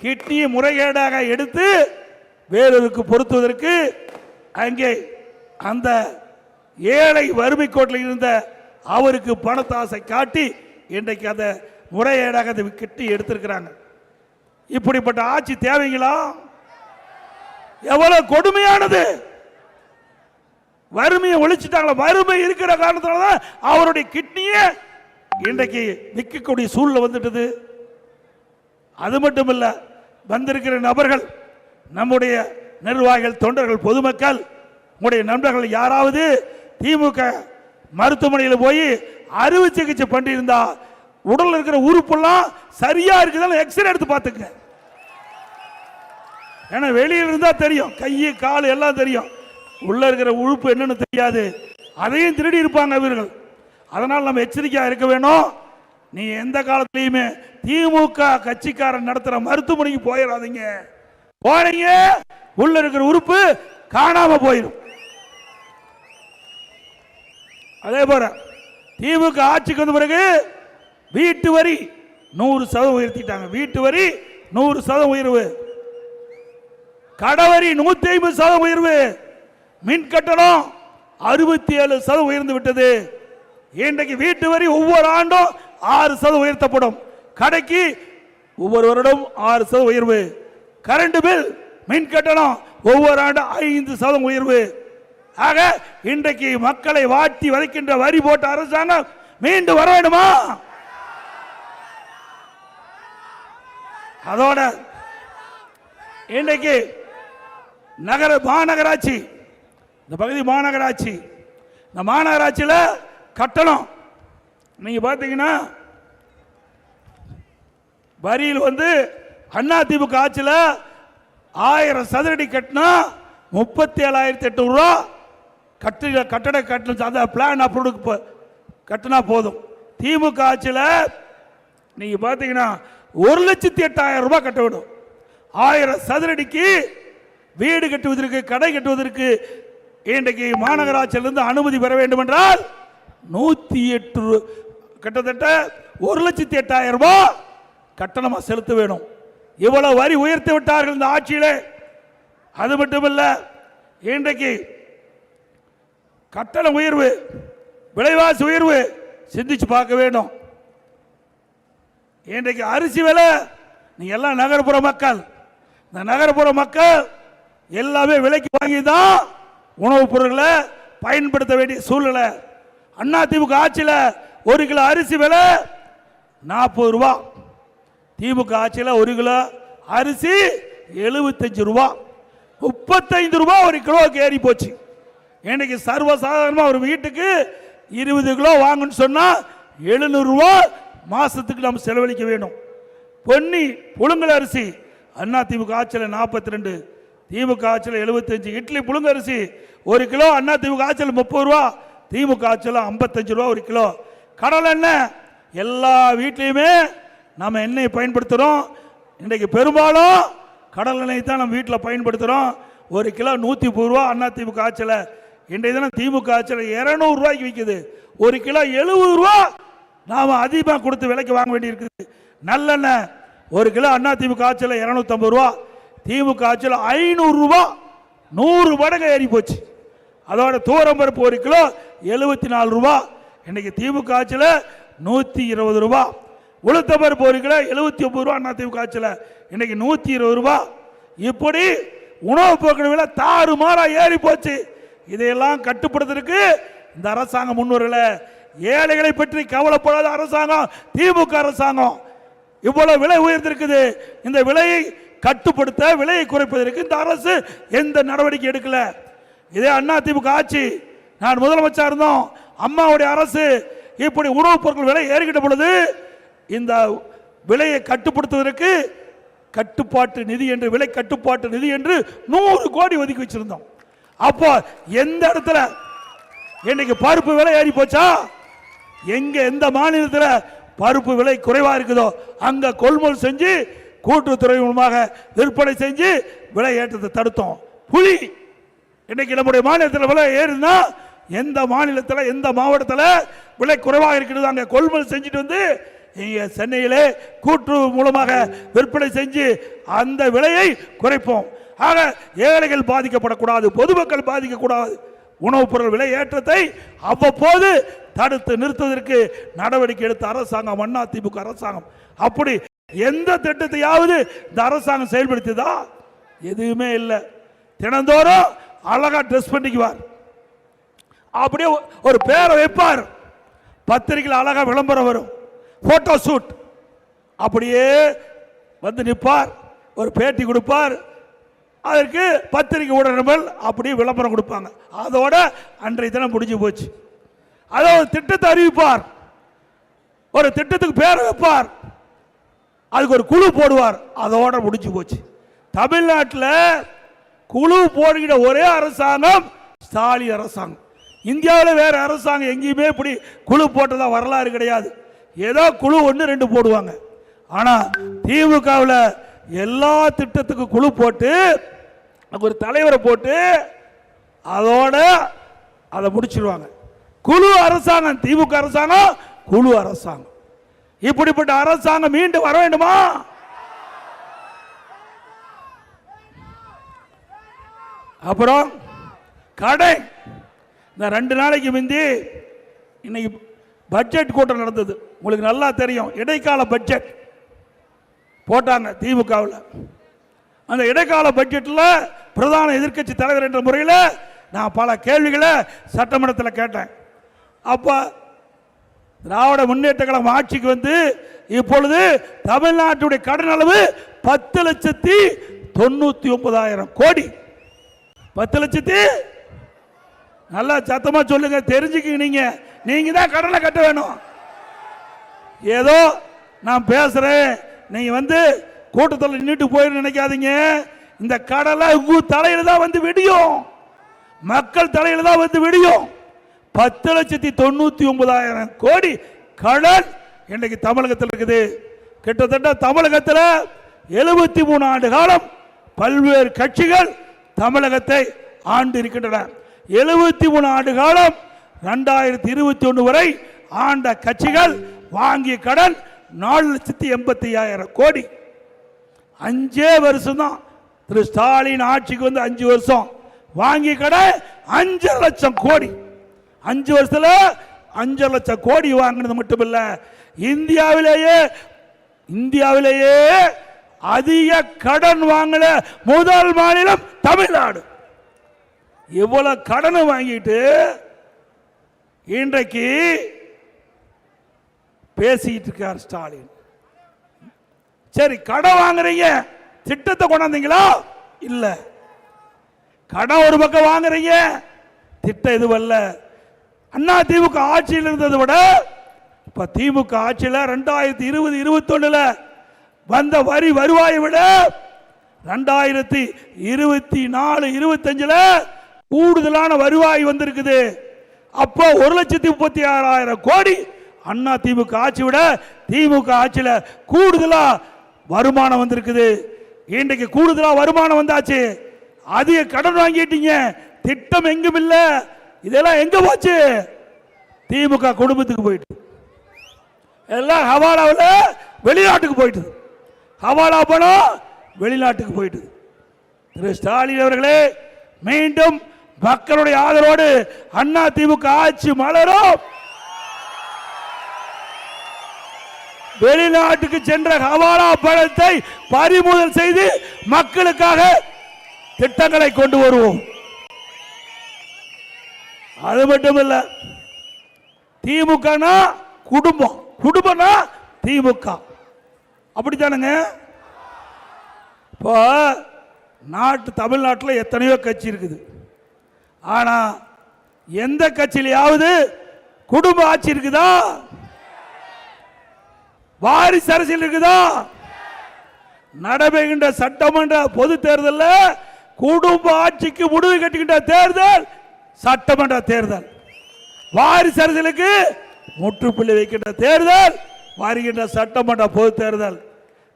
கிட்னியை முறைகேடாக எடுத்து வேறொருக்கு பொருத்துவதற்கு அங்கே அந்த ஏழை வறுமை கோட்டில் இருந்த அவருக்கு பணத்தாசை காட்டி இன்றைக்கு அந்த முறைகேடாக அதை கிட்டி எடுத்திருக்கிறாங்க. இப்படிப்பட்ட ஆட்சி தேவைங்களா? எவ்வளவு கொடுமையானது! வறுமையை ஒழிச்சிட்டாங்களா? வறுமை இருக்கிற காரணத்தினால்தான் அவருடைய கிட்னியை இன்றைக்கு விற்கக்கூடிய சூழ்நிலை வந்துட்டது. அது மட்டும் இல்ல, வந்திருக்கிற நபர்கள், நம்முடைய நிர்வாகிகள், தொண்டர்கள், பொதுமக்கள், உங்களுடைய நண்பர்கள் யாராவது திமுக மருத்துவமனையில் போய் அறுவை சிகிச்சை பண்ணியிருந்தா உடல் இருக்கிற உறுப்பெல்லாம் சரியா இருக்குதான்னு எக்ஸ்ரே எடுத்து பார்த்துங்க. ஏன்னா வெளியில் இருந்தா தெரியும், கை கால் எல்லாம் தெரியும், உள்ள இருக்கிற உறுப்பு என்னன்னு தெரியாது. அதையும் திருடி இருப்பாங்க இவர்கள். அதனால் நம்ம எச்சரிக்கையா இருக்க வேணும். நீ எந்த காலத்திலையுமே திமுக கட்சிக்காரன் நடத்துற மருத்துவமனைக்கு போயிடாதீங்க. போறீங்க உள்ள இருக்கிற உறுப்பு காணாம போயிடும். அதே போல திமுக ஆட்சிக்கு வந்த பிறகு வீட்டு வரி 100% உயர்த்திட்டாங்க. வீட்டு வரி 100% உயர்வு, கடவரி 150% உயர்வு, மின் கட்டணம் 67% உயர்ந்து விட்டது. இன்றைக்கு வீட்டு வரி ஒவ்வொரு ஆண்டும் 6% உயர்த்தப்படும். கடைக்கு ஒவ்வொரு வருடம் 6% உயர்வு. கரண்ட் பில், மின் கட்டணம் ஒவ்வொரு ஆண்டும் 5% உயர்வு. ஆக இன்றைக்கு மக்களை வாட்டி வதைக்கின்ற வரி போட்ட அரசாங்கம் மீண்டும் வர வேண்டுமா? அதோட இன்றைக்கு மாநகராட்சி, இந்த பகுதி மாநகராட்சி, இந்த மாநகராட்சியில் கட்டணம் நீங்க பாத்தீங்கன்னா வரியில் அதிமுக ஆட்சியில் 1000 சதுரடி கட்டினா 37,800 ரூபா கட்டட கட்டணம் பிளான் அப்ரூவ் கட்டினா போதும். திமுக ஆட்சியில் நீங்க பாத்தீங்கன்னா 1,08,000 ரூபாய் கட்ட வேண்டும். 1000 சதுரடிக்கு வீடு கட்டுவதற்கு, கடை கட்டுவதற்கு இன்றைக்கு மாநகராட்சியிலிருந்து அனுமதி பெற வேண்டும் என்றால் 108 கிட்டத்தட்ட 1,08,000 ரூபாய் கட்டணமா செலுத்த வேணும். இவ்வளவு வரி உயர்த்தி விட்டார்கள் இந்த ஆட்சியிலே. அது மட்டுமல்ல, இன்றைக்கு கட்டண உயர்வு, விலைவாசி உயர்வு சிந்திச்சு பார்க்க வேண்டும். இன்றைக்கு அரிசி விலை, நீங்க எல்லாம் நகர்ப்புற மக்கள், இந்த நகர்ப்புற மக்கள் எல்லாமே விலைக்கு வாங்கி தான் உணவுப் பொருட்களை பயன்படுத்த வேண்டிய சூழ்நிலை. அதிமுக ஆட்சியில் 1 கிலோ அரிசி விலை 40 ரூபா, திமுக ஆட்சியில் 1 கிலோ அரிசி 75 ரூபா, 35 ரூபா 1 கிலோவுக்கு ஏறி போச்சு. இன்னைக்கு சர்வசாதாரணமாக ஒரு வீட்டுக்கு 20 கிலோ வாங்கன்னு சொன்னா 700 ரூபா மாசத்துக்கு நம்ம செலவழிக்க வேண்டும். பொன்னி புழுங்கல் அரிசி அதிமுக ஆட்சியில் 42, திமுக ஆட்சியில் 75. இட்லி புழுங்கல் அரிசி 1 கிலோ அதிமுக ஆட்சியில் 30 ரூபா, திமுக ஆட்சியில் 55 ரூபா 1 கிலோ. கடல் எண்ணெய் எல்லா வீட்லையுமே நம்ம எண்ணெய் பயன்படுத்துகிறோம். இன்றைக்கு பெரும்பாலும் கடல் எண்ணெய் தான் நம்ம வீட்டில் பயன்படுத்துகிறோம். 1 கிலோ 130 ரூபா அதிமுக ஆட்சியில். இன்றைய தினம் திமுக ஆட்சியில் 200 ரூபாய்க்கு விற்குது. 1 கிலோ 70 ரூபா நாம் அதிகமாக கொடுத்து விலைக்கு வாங்க வேண்டியிருக்குது. நல்லெண்ணெய் 1 கிலோ அதிமுக ஆட்சியில் 250 ரூபா, திமுக ஆட்சியில் 500 ரூபா, 100 மடங்கு ஏறி போச்சு. அதோட தூரம்பருப்பு 1 கிலோ 74 ரூபா, இன்னைக்கு திமுக ஆட்சியில் 120 ரூபா. உளுத்தம்பருப்பு 1 கிலோ 79 ரூபா அதிமுக ஆட்சியில், இன்னைக்கு 120 ரூபா. இப்படி உணவுப் பொருட்கள் விலை தாறுமாறா ஏறி போச்சு. இதையெல்லாம் கட்டுப்படுத்துறதுக்கு இந்த அரசாங்கம் முன்வரல. ஏழைகளை பற்றி கவலைப்படாத அரசாங்கம் திமுக அரசாங்கம். இவ்வளவு விலை உயர்ந்திருக்குது. இந்த விலையை கட்டுப்படுத்த, விலையை குறைப்பதற்கு இந்த அரசு எந்த நடவடிக்கை எடுக்கல. இதே அதிமுக ஆட்சி, நான் முதலமைச்சர் இருந்தோம், அம்மாவுடைய அரசு இப்படி உணவுப் பொருட்கள் விலை ஏறிக்கிட்ட பொழுது இந்த விலையை கட்டுப்படுத்துவதற்கு கட்டுப்பாட்டு நிதி என்று, விலை கட்டுப்பாட்டு நிதி என்று 100 கோடி ஒதுக்கி வச்சிருந்தோம். அப்போ எந்த இடத்துல இன்னைக்கு பருப்பு விலை ஏறி போச்சா? எங்க எந்த மாநிலத்தில் பருப்பு விலை குறைவா இருக்குதோ அங்க கொள்முதல் செஞ்சு கூட்டுறவுத்துறை மூலமாக விற்பனை செஞ்சு விலை ஏற்றத்தை தடுத்தோம். புலி இன்னைக்கு நம்முடைய மாநிலத்தில் விலை ஏறுனா எந்த மாநிலத்தில் எந்த மாவட்டத்தில் விலை குறைவாக இருக்கிறது அங்க கொள்முதல் செஞ்சுட்டு வந்து இங்க சென்னையிலே கூட்டுறவு மூலமாக விற்பனை செஞ்சு அந்த விலையை குறைப்போம். ஆக ஏழைகள் பாதிக்கப்படக்கூடாது, பொதுமக்கள் பாதிக்கக்கூடாது. உணவுப் பொருள் விலை ஏற்றத்தை அவ்வப்போது தடுத்து நிறுத்துவதற்கு நடவடிக்கை எடுத்த அரசாங்கம் அதிமுக அரசாங்கம். அப்படி எந்த திட்டத்தையாவது இந்த அரசாங்கம் செயல்படுத்தியதா? எதுவுமே இல்லை. தினந்தோறும் அழகா ட்ரெஸ் பண்ணிக்குவார், அப்படியே ஒரு பேரை வைப்பார், பத்திரிகையில் அழகா விளம்பரம் வரும், போட்டோ ஷூட், அப்படியே வந்து நிற்பார், ஒரு பேட்டி கொடுப்பார், அதற்கு பத்திரிகை ஊடகங்கள் அப்படியே விளம்பரம் கொடுப்பாங்க. அதோட அன்றைய தினம் முடிஞ்சு போச்சு. அதை ஒரு திட்டத்தை அறிவிப்பார், ஒரு திட்டத்துக்கு பேர் வைப்பார், அதுக்கு ஒரு குழு போடுவார், அதோட முடிஞ்சு போச்சு. தமிழ்நாட்டில் குழு போடுகிற ஒரே அரசாங்கம் ஸ்டாலின் அரசாங்கம். இந்தியாவில் வேற அரசாங்கம் எங்கேயுமே இப்படி குழு போட்டதா வரலாறு கிடையாது. ஏதோ குழு 1 2 போடுவாங்க. ஆனா திமுகவில் எல்லா திட்டத்துக்கும் குழு போட்டு ஒரு தலைவரை போட்டு அதோட அதை முடிச்சிருவாங்க. குழு அரசாங்கம் திமுக அரசாங்கம், குழு அரசாங்கம். இப்படிப்பட்ட அரசாங்கம் மீண்டும் வர வேண்டுமா? அப்புறம் கடை, இந்த 2 நாளைக்கு முந்தி இன்னைக்கு பட்ஜெட் கூட்டம் நடந்தது, உங்களுக்கு நல்லா தெரியும். இடைக்கால பட்ஜெட் போட்டாங்க திமுகவில். அந்த இடைக்கால பட்ஜெட்டில் பிரதான எதிர்க்கட்சி தலைவர் என்ற முறையில் நான் பல கேள்விகளை சட்டமன்றத்தில் கேட்டேன். அப்போ திராவிட முன்னேற்ற கழகம் ஆட்சிக்கு வந்து இப்பொழுது தமிழ்நாட்டுடைய கடன் அளவு 10,99,000 கோடி. 10 லட்சத்தி, நல்லா சத்தமா சொல்லுங்க, தெரிஞ்சுக்க. நீங்க தான் கடனை கட்ட வேணும். ஏதோ நான் பேசுறேன், நீங்க வந்து கூட்டத்தில் நின்றுட்டு போயிரு நினைக்காதீங்க. இந்த கடலை உங்க தலையில தான் வந்து விடியும், மக்கள் தலையில தான் வந்து விடியும். 10,99,000 கோடி கடன் இன்னைக்கு தமிழகத்தில் இருக்குது. கிட்டத்தட்ட தமிழகத்தில் 73 ஆண்டு காலம் பல்வேறு கட்சிகள் தமிழகத்தை ஆண்டு இருக்கின்றன. 73 ஆண்டு காலம் 2021 வரை ஆண்ட கட்சிகள் வாங்கிய கடன் 4,85,000 கோடி. 5 வருஷம் தான் திரு ஸ்டாலின் ஆட்சிக்கு வந்து 5 வருஷம் வாங்கிய கடன் 5 லட்சம் கோடி. 5 வருஷத்துல 5 லட்சம் கோடி வாங்கினது மட்டுமில்ல, இந்தியாவிலேயே அதிக கடன் வாங்கின முதல் மாநிலம் தமிழ்நாடு. இவ்வளவு கடன் வாங்கிட்டு இன்றைக்கு பேசிட்டு இருக்கார் ஸ்டாலின். சரி, கடன் வாங்குறீங்க, திட்டத்தை கொண்டாந்தீங்களா? இல்ல. கடன் ஒரு பக்கம் வாங்குறீங்க, திட்டம் எதுவல்ல. அண்ணா திமுக ஆட்சியில் இருந்ததை விட இப்ப திமுக ஆட்சியில் 2020-21 வந்த வருவாயை விட 2024-25 கூடுதலான வருவாய் வந்திருக்குது. அப்போ 1,36,000 கோடி அண்ணா திமுக ஆட்சி விட திமுக ஆட்சியில் கூடுதலா வருமானம் வந்திருக்குது. இன்றைக்கு கூடுதலா வருமானம் வந்தாச்சு. அதிக கடன் வாங்கிட்டீங்க, திட்டம் எங்கும் இல்ல. இதெல்லாம் எங்க போச்சு? திமுக குடும்பத்துக்கு போயிட்டு, எல்லாம் ஹவாலாவில் வெளிநாட்டுக்கு போயிட்டு, ஹவாலா பணம் வெளிநாட்டுக்கு போயிட்டு. திரு ஸ்டாலின் அவர்களே, மீண்டும் மக்களுடைய ஆதரவோடு அண்ணா திமுக ஆட்சி மலரும். வெளிநாட்டுக்கு சென்ற ஹவாலா பணத்தை பறிமுதல் செய்து மக்களுக்காக திட்டங்களை கொண்டு வருவோம். அது மட்டுமல்ல, திமுகனா குடும்பம், குடும்பம்னா திமுக, அப்படித்தானுங்க. இப்போ தமிழ்நாட்டில் எத்தனையோ கட்சி இருக்குது. ஆனா எந்த கட்சியிலாவது குடும்ப ஆட்சி இருக்குதா? வாரிசு அரசியல் இருக்குதா? நடைபெறுகின்ற சட்டமன்ற பொது தேர்தலில் குடும்ப ஆட்சிக்கு முடிவு கட்டுகின்ற தேர்தல் சட்டமன்ற தேர்தல். வாரிசு அரசியலுக்கு முற்றுப்புள்ளி வைக்கின்ற தேர்தல் வருகின்ற சட்டமன்ற பொது தேர்தல்.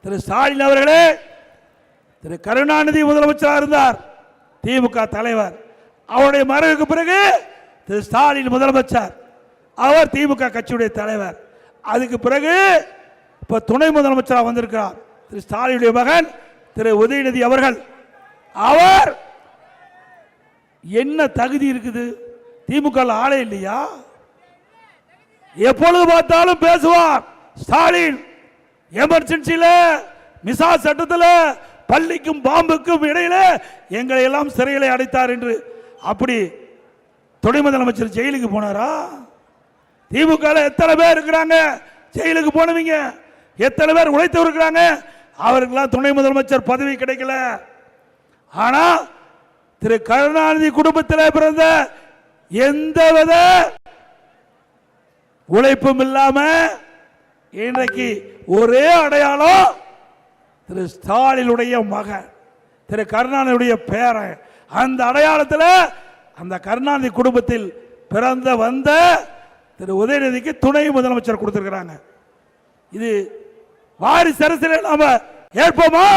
திரு ஸ்டாலின் அவர்களே, திரு கருணாநிதி முதலமைச்சராக இருந்தார், திமுக தலைவர். அவருடைய மறைவுக்கு பிறகு திரு ஸ்டாலின் முதலமைச்சர், அவர் திமுக கட்சியுடைய தலைவர். அதுக்கு பிறகு இப்ப துணை முதலமைச்சராக வந்திருக்கிறார் திரு ஸ்டாலினுடைய மகன் திரு உதயநிதி அவர்கள். அவர் என்ன தகுதி இருக்குது? திமுக ஆளே இல்லையா? எப்பொழுது பார்த்தாலும் பேசுவார் ஸ்டாலின். எமர்ஜென்சியில, மிசா சட்டத்தில், பள்ளிக்கும் பாம்புக்கும் இடையில எங்களை எல்லாம் சிறையில அடைத்தார் என்று. அப்படி துணை முதலமைச்சர் ஜெயிலுக்கு போனாரா? திமுக எத்தனை பேர் இருக்கிறாங்க ஜெயிலுக்கு போனவங்க? எத்தனை பேர் உழைத்து இருக்கிறாங்க? அவருக்கெல்லாம் துணை முதலமைச்சர் பதவி கிடைக்கல. ஆனா திரு கருணாநிதி குடும்பத்தில் பிறந்த எந்தவித உழைப்பும் இல்லாம இன்றைக்கு ஒரே அடையாளம் திரு ஸ்டாலினுடைய மகன், திரு கருணாநிதியுடைய பேரன். அந்த அடையாளத்தில் அந்த கருணாநிதி குடும்பத்தில் பிறந்த வந்த திரு உதயநிதிக்கு துணை முதலமைச்சர் கொடுத்திருக்கிறாங்க. இது வாரிசு அரசியல் நாம ஏற்போமா?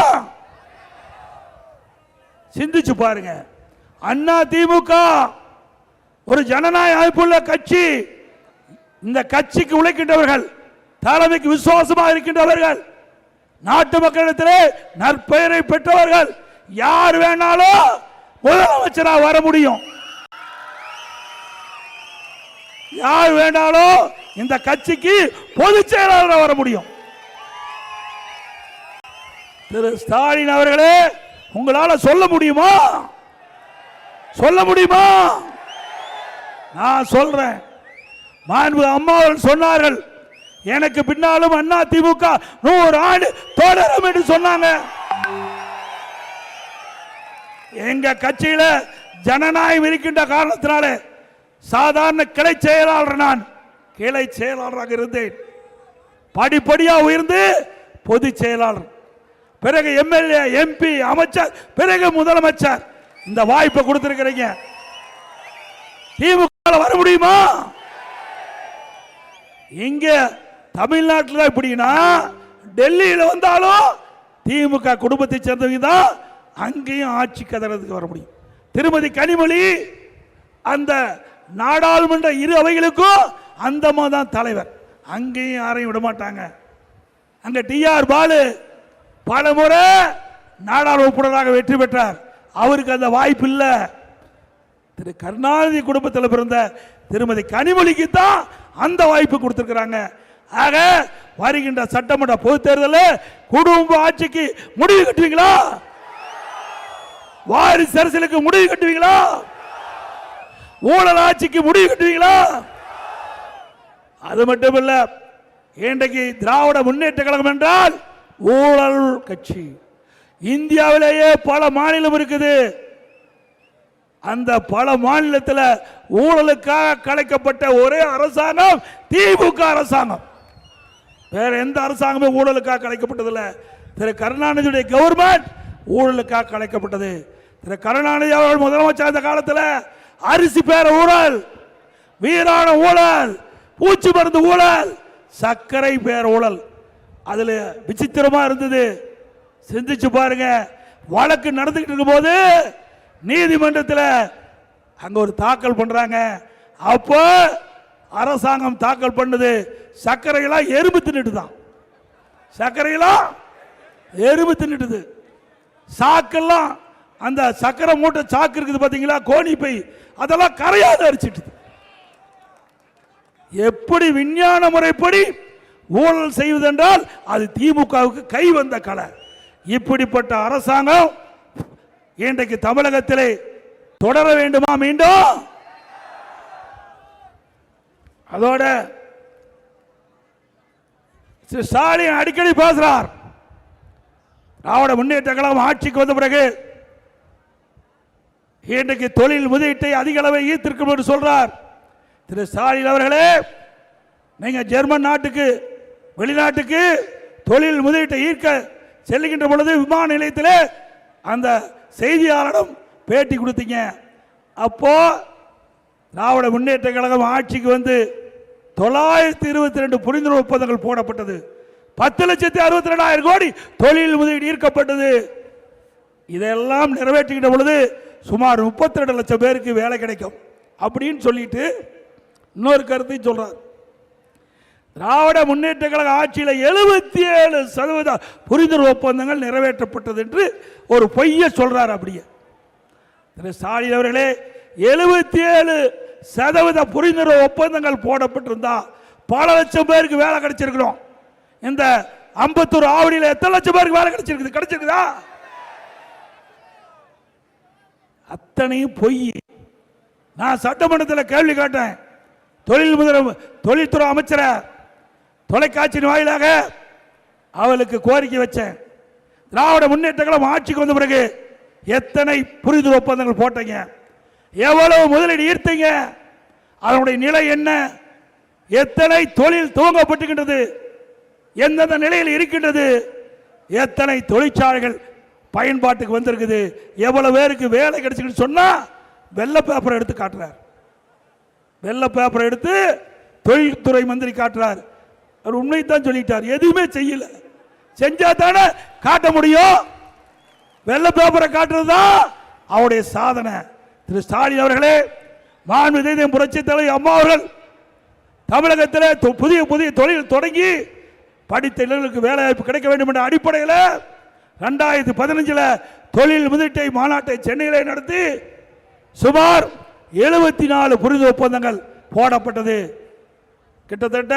சிந்திச்சு பாருங்க. அண்ணா திமுக ஒரு ஜனநாயக அமைப்புள்ள கட்சி. இந்த கட்சிக்கு உழைக்கின்றவர்கள், தலைமைக்கு விசுவாசமாக இருக்கின்றவர்கள், நாட்டு மக்களிடத்திலே நற்பெயரை பெற்றவர்கள், யார் வேணாலும் முதலமைச்சராக வர முடியும். யார் வேணாலும் இந்த கட்சிக்கு பொதுச் செயலாளராக வர முடியும். திரு ஸ்டாலின் அவர்களே, உங்களால சொல்ல முடியுமா? சொல்ல முடியுமா? நான் சொல்றேன். மாண்பு அம்மா சொன்னார்கள், எனக்கு பின்னாலும் அண்ணா திமுக 100 ஆண்டு தொடரும் என்று சொன்னாங்க. எங்க கட்சியில ஜனநாயகம் இருக்கின்ற காரணத்தினால சாதாரண கிளை செயலாளர், நான் கிளை செயலாளராக இருந்தேன். படிப்படியா உயர்ந்து பொதுச் செயலாளர், பிறகு எம்எல்ஏ, எம்பி, அமைச்சர், பிறகு முதலமைச்சர். இந்த வாய்ப்பை கொடுத்திருக்கிறீங்க. திமுக வர முடியுமா? இங்க தமிழ்நாட்டில் எப்படின்னா, டெல்லியில் வந்தாலும் திமுக குடும்பத்தை சேர்ந்தவங்க தான் அங்கேயும் ஆட்சி கதறதுக்கு வர முடியும். திருமதி கனிமொழி அந்த நாடாளுமன்ற இரு அவைகளுக்கும் அந்தமா தான் தலைவர். அங்கேயும் யாரையும் விட மாட்டாங்க. அங்க டிஆர் பாலு பல முறை நாடாளுமன்ற உறுப்பினராக வெற்றி பெற்றார். அவருக்கு அந்த வாய்ப்பு இல்லை. திரு கருணாநிதி குடும்பத்தில் பிறந்த திருமதி கனிமொழிக்கு தான் அந்த வாய்ப்பு கொடுத்திருக்கிறாங்க. ஆக வருகின்ற சட்டமன்ற பொதுத் தேர்தலில் குடும்ப ஆட்சிக்கு முடிவு கட்டுவீங்களா? வாரிசு அரசியலுக்கு முடிவு கட்டுவீங்களா? ஊழல் ஆட்சிக்கு முடிவு கட்டுவீங்களா? அது மட்டுமல்ல, இன்றைக்கு திராவிட முன்னேற்ற கழகம் என்றால் ஊழல் கட்சி. இந்தியாவிலேயே பல மாநிலம் இருக்குது. அந்த பல மாநிலத்தில் ஊழலுக்காக கலைக்கப்பட்ட ஒரே அரசாங்கம் திமுக அரசாங்கம். வேற எந்த அரசாங்கமே ஊழலுக்காக கலைக்கப்பட்டதில்லை. திரு கருணாநிதியுடைய கவர்மெண்ட் ஊழலுக்காக கலைக்கப்பட்டது. திரு கருணாநிதி அவர்கள் முதலமைச்சர் அந்த காலத்தில் அரிசி பேர ஊழல், வீரான ஊழல், பூச்சி மருந்து ஊழல், சர்க்கரை பேர ஊழல். அதுல விசித்திரமா இருந்தது. சிந்திச்சு பாருங்க. வழக்கு நடந்துகிட்டு இருக்கும் போது நீதிமன்றத்தில் அங்க ஒரு தாக்கல் பண்றாங்க. அப்போ அரசாங்கம் தாக்கல் பண்ணது சர்க்கரையெல்லாம் எறும்பு தின்னுட்டு தான். சர்க்கரையெல்லாம் எறும்பு தின்னுட்டுது. சாக்கெல்லாம் அந்த சக்கரை மூட்டை சாக்கு இருக்குது பாத்தீங்களா, கோணி பை, அதெல்லாம் கரையாது அரிச்சிட்டு. எப்படி விஞ்ஞான முறைப்படி ஊழல் செய்வதென்றால் அது திமுகவுக்கு கை வந்த கலை. இப்படிப்பட்ட அரசாங்கம் இன்றைக்கு தமிழகத்திலே தொடர வேண்டுமா மீண்டும்? அதோட ஸ்டாலின் அடிக்கடி பேசுறார். திராவிட முன்னேற்ற கழகம் ஆட்சிக்கு வந்த பிறகு இன்றைக்கு தொழில் முதலீட்டை அதிக அளவை ஈர்த்திருக்கும் என்று சொல்றார். திரு ஸ்டாலின் அவர்களே, நீங்க ஜெர்மன் நாட்டுக்கு வெளிநாட்டுக்கு தொழில் முதலீட்டை ஈர்க்க செல்லுகின்ற பொழுது விமான நிலையத்தில் அந்த செய்தியாளரிடம் பேட்டி கொடுத்தீங்க. அப்போ திராவிட முன்னேற்ற கழகம் ஆட்சிக்கு வந்து 922 புரிந்துணர்வு ஒப்பந்தங்கள் போடப்பட்டது. 10,62,000 கோடி தொழில் முதலீடு ஈர்க்கப்பட்டது. இதெல்லாம் நிறைவேற்றுகின்ற பொழுது சுமார் 32 லட்சம் பேருக்கு வேலை கிடைக்கும் அப்படின்னு சொல்லிட்டு இன்னொரு கருத்தையும் சொல்றார். திராவிட முன்னேற்ற கழக ஆட்சியில் 77% புரிந்துணர்வு ஒப்பந்தங்கள் நிறைவேற்றப்பட்டது என்று ஒரு பொய்ய சொல்றார். அப்படியே திரு ஸ்டாலின் அவர்களே, 77% புரிந்துணர்வு ஒப்பந்தங்கள் போடப்பட்டிருந்தா பல லட்சம் பேருக்கு வேலை கிடைச்சிருக்கிறோம். இந்த அம்பத்தூர் ஆவடியில் எத்தனை லட்சம் பேருக்கு வேலை கிடைச்சிருக்குதா? அத்தனையும் பொய். நான் சட்டமன்றத்தில் கேள்வி கேட்டேன். தொழில்துறை அமைச்சரை தொலைக்காட்சியின் வாயிலாக அவளுக்கு கோரிக்கை வச்சேன். திராவிட முன்னேற்ற கழகம் ஆட்சிக்கு வந்த பிறகு எத்தனை புரிந்துணர்வு ஒப்பந்தங்கள் போட்டீங்க? எவ்வளவு முதலீடு ஈர்த்தீங்க? அதனுடைய நிலை என்ன? எத்தனை தொழில் துவங்கப்பட்டுகின்றது? எந்தெந்த நிலையில் இருக்கின்றது? எத்தனை தொழிற்சாலைகள் பயன்பாட்டுக்கு வந்திருக்குது? எவ்வளவு பேருக்கு வேலை கிடைச்சிருக்கு சொன்னா வெள்ளை பேப்பரை எடுத்து காட்டுறார். வெள்ளை பேப்பரை எடுத்து தொழில்துறை மந்திரி காட்டுறார். அவர் உண்மைதான் சொல்லிட்டார். எதுவுமே செய்யல. செஞ்சா தானே காட்ட முடியும். வெள்ளை பேப்பரை காட்டுறது தான் அவருடைய சாதனை. திரு ஸ்டாலின் அவர்களே, மாண்புமிகு புரட்சி தலைவி அம்மா அவர்கள் தமிழகத்தில் புதிய புதிய தொழில் தொடங்கி படித்த இளைஞர்களுக்கு வேலை வாய்ப்பு கிடைக்க வேண்டும் என்ற அடிப்படையில் 2015 தொழில் முதலீட்டை மாநாட்டை சென்னையிலே நடத்தி சுமார் 74 புரிந்துணர்வு ஒப்பந்தங்கள் போடப்பட்டது. கிட்டத்தட்ட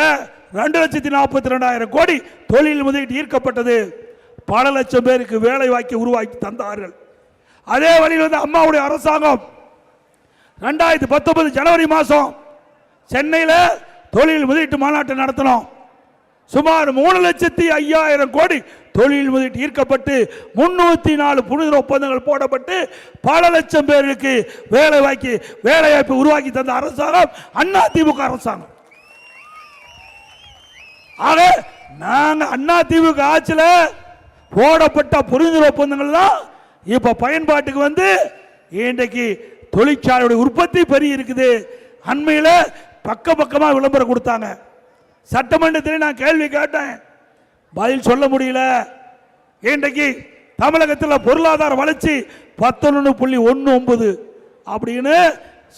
2,42,000 கோடி தொழில் முதலீட்டு ஈர்க்கப்பட்டது. பல லட்சம் பேருக்கு வேலை வாய்ப்பை உருவாக்கி தந்தார்கள். அதே வழியில் வந்து அம்மாவுடைய அரசாங்கம் 2019 ஜனவரி மாதம் சென்னையில் தொழில் முதலீட்டு மாநாட்டை நடத்தினோம். சுமார் 3,05,000 கோடி தொழில் முதலீட்டு ஈர்க்கப்பட்டு 304 புரிந்துணர்வு ஒப்பந்தங்கள் போடப்பட்டு பல லட்சம் பேருக்கு வேலை வாய்ப்பு உருவாக்கி தந்த அரசாங்கம் அண்ணா திமுக அரசாங்கம். ஆக நாங்க அண்ணா திமுக ஆட்சியில் போடப்பட்ட புரிந்துணர்வு ஒப்பந்தங்கள் தான் இப்ப பயன்பாட்டுக்கு வந்து இன்றைக்கு தொழிற்சாலையுடைய உற்பத்தி பெரிய இருக்குது. அண்மையில் பக்கமா விளம்பரம் கொடுத்தாங்க. சட்டமன்றத்தில் நான் கேள்வி கேட்டேன், பதில் சொல்ல முடியல. இன்றைக்கு தமிழகத்தில் பொருளாதார வளர்ச்சி 11.19 அப்படின்னு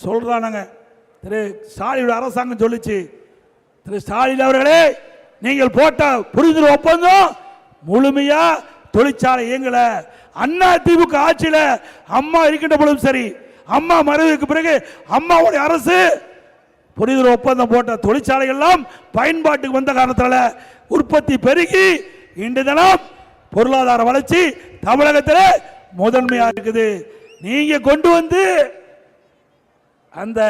சொல்றாங்க. திரு ஸ்டாலின் அரசாங்கம் சொல்லிச்சு, திரு ஸ்டாலின் அவர்களே, நீங்கள் போட்ட புரிந்துணர்வு ஒப்பந்தம் முழுமையா தொழிற்சாலை இயங்கல. அண்ணா திமுக ஆட்சியில அம்மா இருக்கின்ற பொழுதும் சரி, அம்மா மறைவுக்கு பிறகு அம்மாவுடைய அரசு புரிந்துணர்வு ஒப்பந்தம் போட்ட தொழிற்சாலைகள் எல்லாம் பயன்பாட்டுக்கு வந்த காரணத்தால உற்பத்தி பெருகி இன்று தினம் பொருளாதார வளர்ச்சி தமிழகத்தில் முதன்மையா இருக்குது. நீங்க கொண்டு வந்து அந்த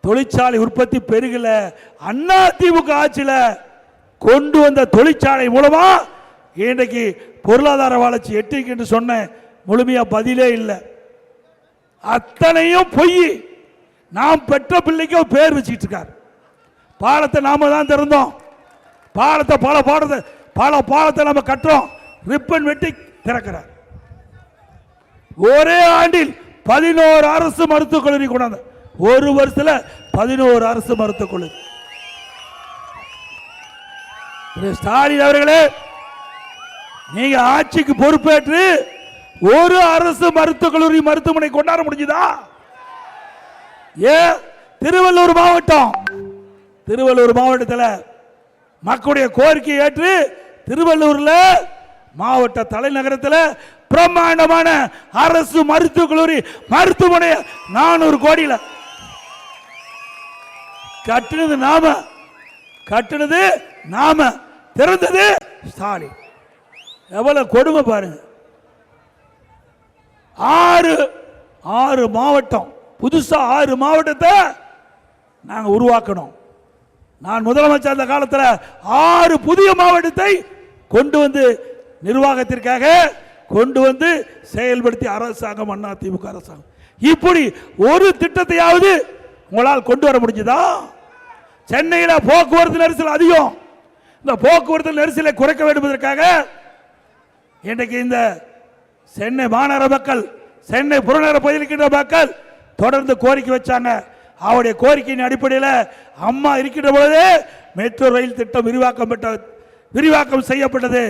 தொழிற்சாலை உற்பத்தி பெருகல. அண்ணா திமுக ஆட்சியில கொண்டு வந்த தொழிற்சாலை மூலமா இன்றைக்கு பொருளாதார வளர்ச்சி எட்டிக்கு என்று சொன்ன முழுமையா பதிலே இல்லை. அத்தனையும் பொய். நாம் பெற்ற பிள்ளைக்கு பேர் வச்சுட்டு இருக்கார். பாலத்தை நாம தான் திறந்தோம். பாலத்தை பல பாலத்தை நம்ம கட்டுறோம். ரிப்பன் வெட்டி திறக்கிறார். ஒரே ஆண்டில் 11 அரசு மருத்துவக் கல்லூரி கொண்டாந்து, ஒரு வருஷத்துல 11 அரசு மருத்துவக் கல்லூரி. ஸ்டாலின் அவர்களே, நீங்க ஆட்சிக்கு பொறுப்பேற்று ஒரு அரசு மருத்துவக் கல்லூரி மருத்துவமனை கொண்டாட முடிஞ்சுதா? ஏன் திருவள்ளூர் மாவட்டத்தில் மக்களுடைய கோரிக்கை ஏற்று திருவள்ளூர்ல மாவட்ட தலைநகரத்தில் பிரம்மாண்டமான அரசு மருத்துவக் கல்லூரி மருத்துவமனை 400 கோடியில் கட்டுனது நாம திறந்தது ஸ்டாலின். எவ்வளவு கொடுமை பாருங்க. 6 மாவட்டம், புதுசா 6 மாவட்டத்தை நாங்க உருவாக்கணும். நான் முதலமைச்சர் அந்த காலத்தில் 6 புதிய மாவட்டத்தை கொண்டு வந்து நிர்வாகத்திற்காக கொண்டு வந்து செயல்படுத்தி அரசாங்கம் அண்ணா திமுக அரசாங்கம். இப்படி ஒரு திட்டத்தையாவது உங்களால் கொண்டு வர முடிஞ்சதா? சென்னையில் போக்குவரத்து நெரிசல் அதிகம். இந்த போக்குவரத்து நெரிசலை குறைக்க வேண்டும் என்பதற்காக இன்றைக்கு இந்த சென்னை மாநகர மக்கள், சென்னை புறநகர பகுதியில் இருக்கின்ற மக்கள் தொடர்ந்து கோரிக்கை வச்சாங்க. அவருடைய கோரிக்கையின் அடிப்படையில் அம்மா இருக்கின்ற பொழுது மெட்ரோ ரயில் திட்டம் விரிவாக்கம் செய்யப்பட்டது.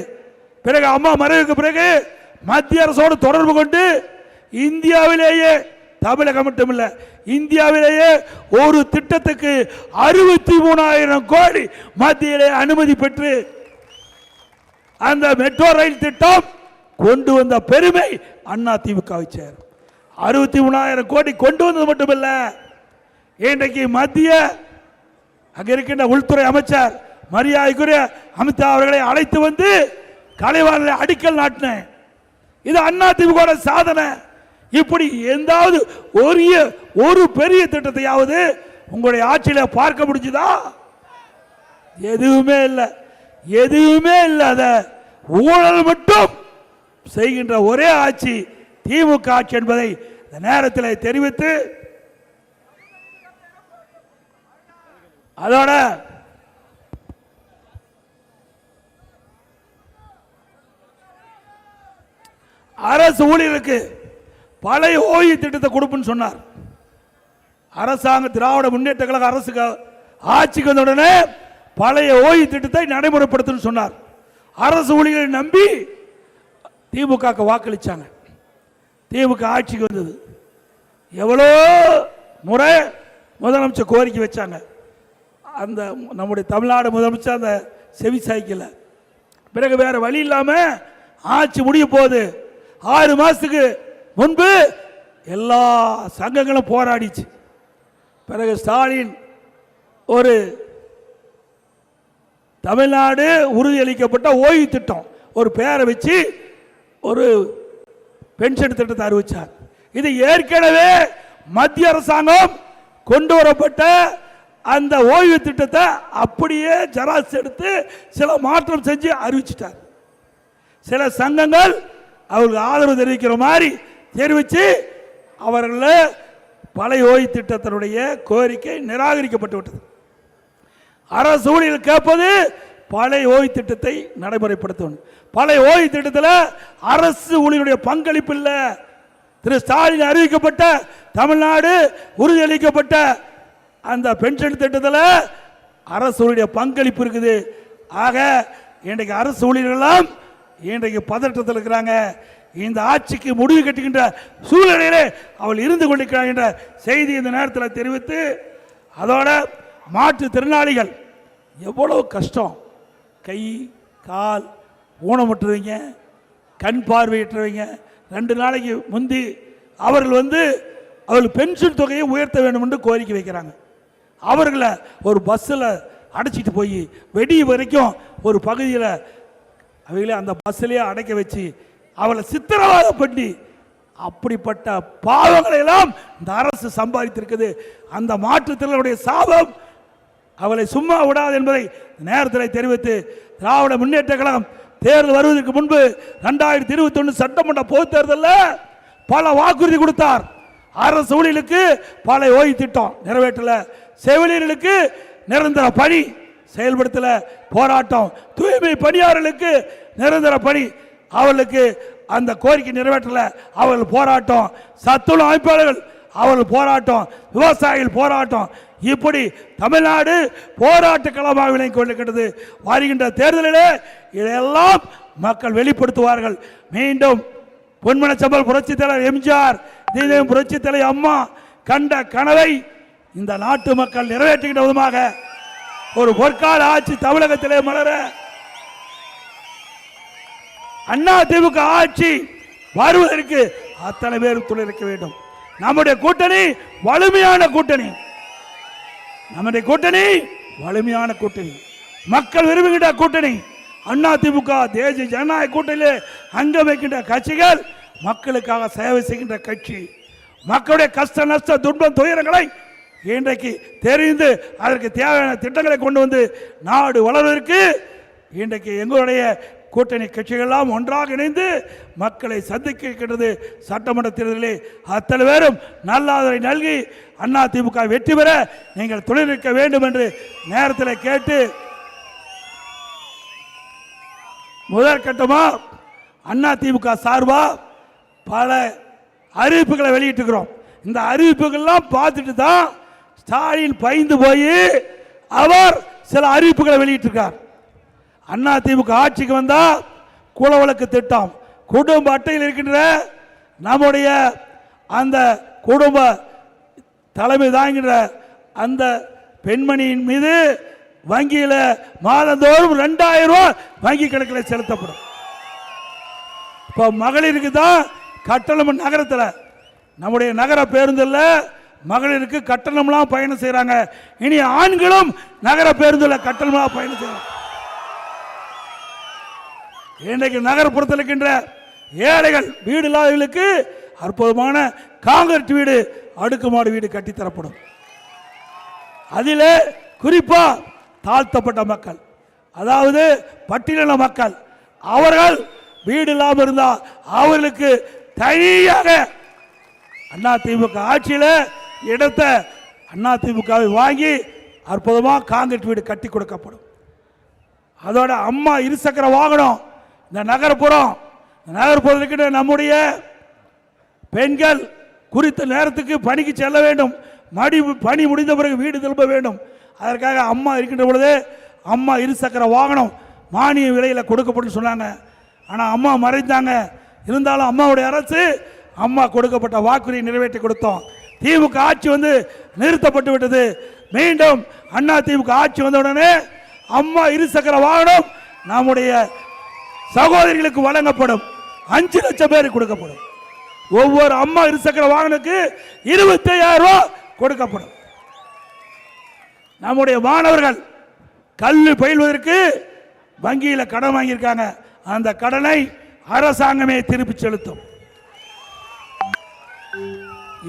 பிறகு அம்மா மறைவுக்கு பிறகு மத்திய அரசோடு தொடர்பு கொண்டு இந்தியாவிலேயே, தமிழகம் மட்டுமில்ல இந்தியாவிலேயே ஒரு திட்டத்துக்கு 63,000 கோடி மத்தியிலே அனுமதி பெற்று அந்த மெட்ரோ ரயில் திட்டம் கொண்டு வந்த பெருமை அண்ணா திமுகவை சேரும். 63,000 கோடி கொண்டு வந்தது மட்டுமல்ல, இன்றைக்கு மத்திய அங்க இருக்கின்ற உள்துறை அமைச்சர் மரியாதைக்குரிய அமித்ஷா அவர்களை அழைத்து வந்து கலைவாணரை அடிக்கல் நாட்டினேன். இது அண்ணா திமுக சாதனை. இப்படி எந்தாவது ஒரு பெரிய திட்டத்தையாவது உங்களுடைய ஆட்சியில பார்க்க முடிஞ்சுதா? எதுவுமே இல்லாத ஊழல் மட்டும் செய்கின்ற ஒரே ஆட்சி திமுக ஆட்சி என்பதை இந்த நேரத்தில் தெரிவித்து, அதோட அரசு ஊழியர்களுக்கு பழைய ஓய்வு திட்டத்தை கொடுப்புன்னு சொன்னார். அரசாங்க திராவிட முன்னேற்ற கழக அரசு ஆட்சிக்கு வந்த உடனே பழைய ஓய்வு திட்டத்தை நடைமுறைப்படுத்தணும் சொன்னார். அரசு ஊழியர்களை நம்பி திமுக வாக்களிச்சாங்க. திமுக ஆட்சிக்கு வந்தது. எவ்வளோ முறை முதலமைச்சர் கோரிக்கை வச்சாங்க. அந்த நம்முடைய தமிழ்நாடு முதலமைச்சர் அந்த செவி சாய்க்கல. பிறகு வேற வழி இல்லாம ஆட்சி முடிய போகுது. 6 மாசத்துக்கு முன்பு எல்லா சங்கங்களும் போராடிச்சு. பிறகு ஸ்டாலின் ஒரு தமிழ்நாடு உறுதியளிக்கப்பட்ட ஓய்வு திட்டம் ஒரு பெயரை வச்சு ஒரு பென்ஷன் திட்டத்தை அறிவிச்சார். இது ஏற்கனவே மத்திய அரசாங்கம் கொண்டு வரப்பட்ட அந்த ஓய்வு திட்டத்தை அப்படியே ஜெராக்ஸ் எடுத்து சில மாற்றம் செஞ்சு அறிவிச்சிட்டார். சில சங்கங்கள் அவர்களுக்கு ஆதரவு தெரிவிக்கிற மாதிரி தெரிவித்து அவர்கள் பழைய ஓய்வு திட்டத்தினுடைய கோரிக்கை நிராகரிக்கப்பட்டு விட்டது. அரசு ஊழியர்கள் கேட்பது பழைய ஓய்வு திட்டத்தை நடைமுறைப்படுத்தணும். பழைய ஓய்வு திட்டத்தில் அரசு ஊழியருடைய பங்களிப்பு இல்லை. திரு ஸ்டாலின் அறிவிக்கப்பட்ட தமிழ்நாடு உறுதியளிக்கப்பட்ட அந்த பென்ஷன் திட்டத்தில் அரசு ஊழியருடைய பங்களிப்பு இருக்குது. ஆக இன்றைக்கு அரசு ஊழியர்கள் இன்றைக்கு பதற்றத்தில் இருக்கிறாங்க. இந்த ஆட்சிக்கு முடிவு கட்டுகின்ற சூழ்நிலையிலே அவள் இருந்து கொண்டிருக்கிறார் என்ற செய்தி இந்த நேரத்தில் தெரிவித்து, அதோட மாற்றுத்திறனாளிகள் எவ்வளவு கஷ்டம், கை கால் ஊனமுற்றவங்க, கண் பார்வையற்றவங்க, 2 நாளைக்கு முந்தி அவர்கள் பென்ஷன் தொகையை உயர்த்த வேண்டும் என்று கோரிக்கை வைக்கிறாங்க. அவர்களை ஒரு பஸ்ஸில் அடைச்சிட்டு போய் வெடி வரைக்கும் ஒரு பகுதியில் அவங்களே அந்த பஸ்ஸிலேயே அடைக்க வச்சு அவளை சித்திரவதை பண்ணி, அப்படிப்பட்ட பாவங்களை எல்லாம் இந்த அரசு சம்பாதித்திருக்குது. அந்த மாற்றுத்திறனுடைய சாபம் அவளை சும்மா விடாது என்பதை நேரத்தில் தெரிவித்து, திராவிட முன்னேற்ற கழகம் தேர்தல் வருவதற்கு முன்பு 2021 சட்டமன்ற பொதுத் தேர்தலில் பல வாக்குறுதி கொடுத்தார். அரசு ஊழியர்களுக்கு பல ஓய்வு திட்டம் நிறைவேற்றல, செவிலியர்களுக்கு நிரந்தர பணி செயல்படுத்தல, போராட்டம், தூய்மை பணியாளர்களுக்கு நிரந்தர பணி அவர்களுக்கு அந்த கோரிக்கை நிறைவேற்றல, அவர்கள் போராட்டம், சத்துணவு அமைப்பாளர்கள் அவர்கள் போராட்டம், விவசாயிகள் போராட்டம், இப்படி தமிழ்நாடு போராட்ட களமாக விளங்கிக் கொண்டிருக்கிறது. வருகின்ற தேர்தலிலே இதையெல்லாம் மக்கள் வெளிப்படுத்துவார்கள். மீண்டும் பொன்மனச்சம்பல் புரட்சி தலைவர் எம்ஜிஆர், புரட்சி தலைவர் அம்மா கண்ட கனவை இந்த நாட்டு மக்கள் நிறைவேற்றுகின்ற விதமாக ஒரு பொற்கால ஆட்சி தமிழகத்திலே மலர அண்ணா திமுக ஆட்சி வருவதற்கு அத்தனை பேரும் துணைக்க வேண்டும். நம்முடைய கூட்டணி வலிமையான கூட்டணி, நம்முடைய கூட்டணி வலிமையான கூட்டணி, மக்கள் விரும்புகின்ற கூட்டணி. அண்ணா திமுக தேசிய ஜனநாயக கூட்டணியிலே அங்கம் வைக்கின்ற கட்சிகள் மக்களுக்காக சேவை செய்கின்ற கட்சி. மக்களுடைய கஷ்ட நஷ்ட துன்பம் துயரங்களை இன்றைக்கு தெரிந்து அதற்கு தேவையான திட்டங்களை கொண்டு வந்து நாடு வளர்வதற்கு இன்றைக்கு எங்களுடைய கூட்டணி கட்சிகளெல்லாம் ஒன்றாக இணைந்து மக்களை சந்திக்கின்றது. சட்டமன்ற தேர்தலிலே அத்தனை பேரும் நல்ல ஆதரவை நல்கி அண்ணா திமுக வெற்றி பெற நீங்கள் துணை நிற்க வேண்டும் என்று நேரத்தில் கேட்டு, முதற்கட்டமா அண்ணா திமுக சார்பா பல அறிவிப்புகளை வெளியிட்டிருக்கிறோம். இந்த அறிவிப்புகள்லாம் பார்த்துட்டு தான் ஸ்டாலின் பயந்து போய் அவர் சில அறிவிப்புகளை வெளியிட்டிருக்கார். அண்ணா திமுக ஆட்சிக்கு வந்தா குலவழக்கு திட்டம், குடும்ப அட்டையில் இருக்கின்ற நம்முடைய அந்த குடும்ப தலைமை தாங்கின்ற அந்த பெண்மணியின் மீது வங்கியில் மாதந்தோறும் 2000 ரூபாய் வங்கி கணக்கில் செலுத்தப்படும். இப்போ மகளிருக்கு தான் கட்டணம், நகரத்தில் நம்முடைய நகர பேருந்தில் மகளிருக்கு கட்டணம்லாம் பயணம் செய்கிறாங்க. இனி ஆண்களும் நகர பேருந்தில் கட்டணமாக பயணம் செய்யலாம். இன்றைக்கு நகர்ப்புறத்தில் இருக்கின்ற ஏழைகள் வீடு இல்லாதவர்களுக்கு அற்புதமான காங்கிரீட் வீடு, அடுக்குமாடி வீடு கட்டித்தரப்படும். அதில் குறிப்பா தாழ்த்தப்பட்ட மக்கள், அதாவது பட்டியலின மக்கள், அவர்கள் வீடு இல்லாமல் இருந்தால் அவர்களுக்கு தனியாக அண்ணா திமுக ஆட்சியில் இடத்தை அண்ணா திமுகவை வாங்கி அற்புதமாக காங்கிரீட் வீடு கட்டி கொடுக்கப்படும். அதோட அம்மா இருசக்கர வாகனம், இந்த நகர்ப்புறம் இருக்கின்ற நம்முடைய பெண்கள் குறித்த நேரத்துக்கு பணிக்கு செல்ல வேண்டும், பணி முடிந்த பிறகு வீடு திரும்ப வேண்டும். அதற்காக அம்மா இருக்கின்ற பொழுது அம்மா இருசக்கர வாகனம் மானிய விலையில் கொடுக்கப்படும் சொன்னாங்க. ஆனால் அம்மா மறைந்தாங்க. இருந்தாலும் அம்மாவுடைய அரசு அம்மா கொடுக்கப்பட்ட வாக்குறுதியை நிறைவேற்றி கொடுத்தோம். திமுக ஆட்சி வந்து நிறுத்தப்பட்டு விட்டது. மீண்டும் அண்ணா திமுக ஆட்சி வந்தவுடனே அம்மா இருசக்கர வாகனம் நம்முடைய சகோதரிகளுக்கு வழங்கப்படும். 5 லட்சம் பேருக்கு கொடுக்கப்படும். ஒவ்வொரு அம்மா இருசக்கர வாகனத்துக்கு 25,000 ரூபாய் கொடுக்கப்படும். நம்முடைய மாணவர்கள் கல்வி பயில்வதற்கு வங்கியில் கடன் வாங்கியிருக்காங்க. அந்த கடனை அரசாங்கமே திருப்பி செலுத்தும்.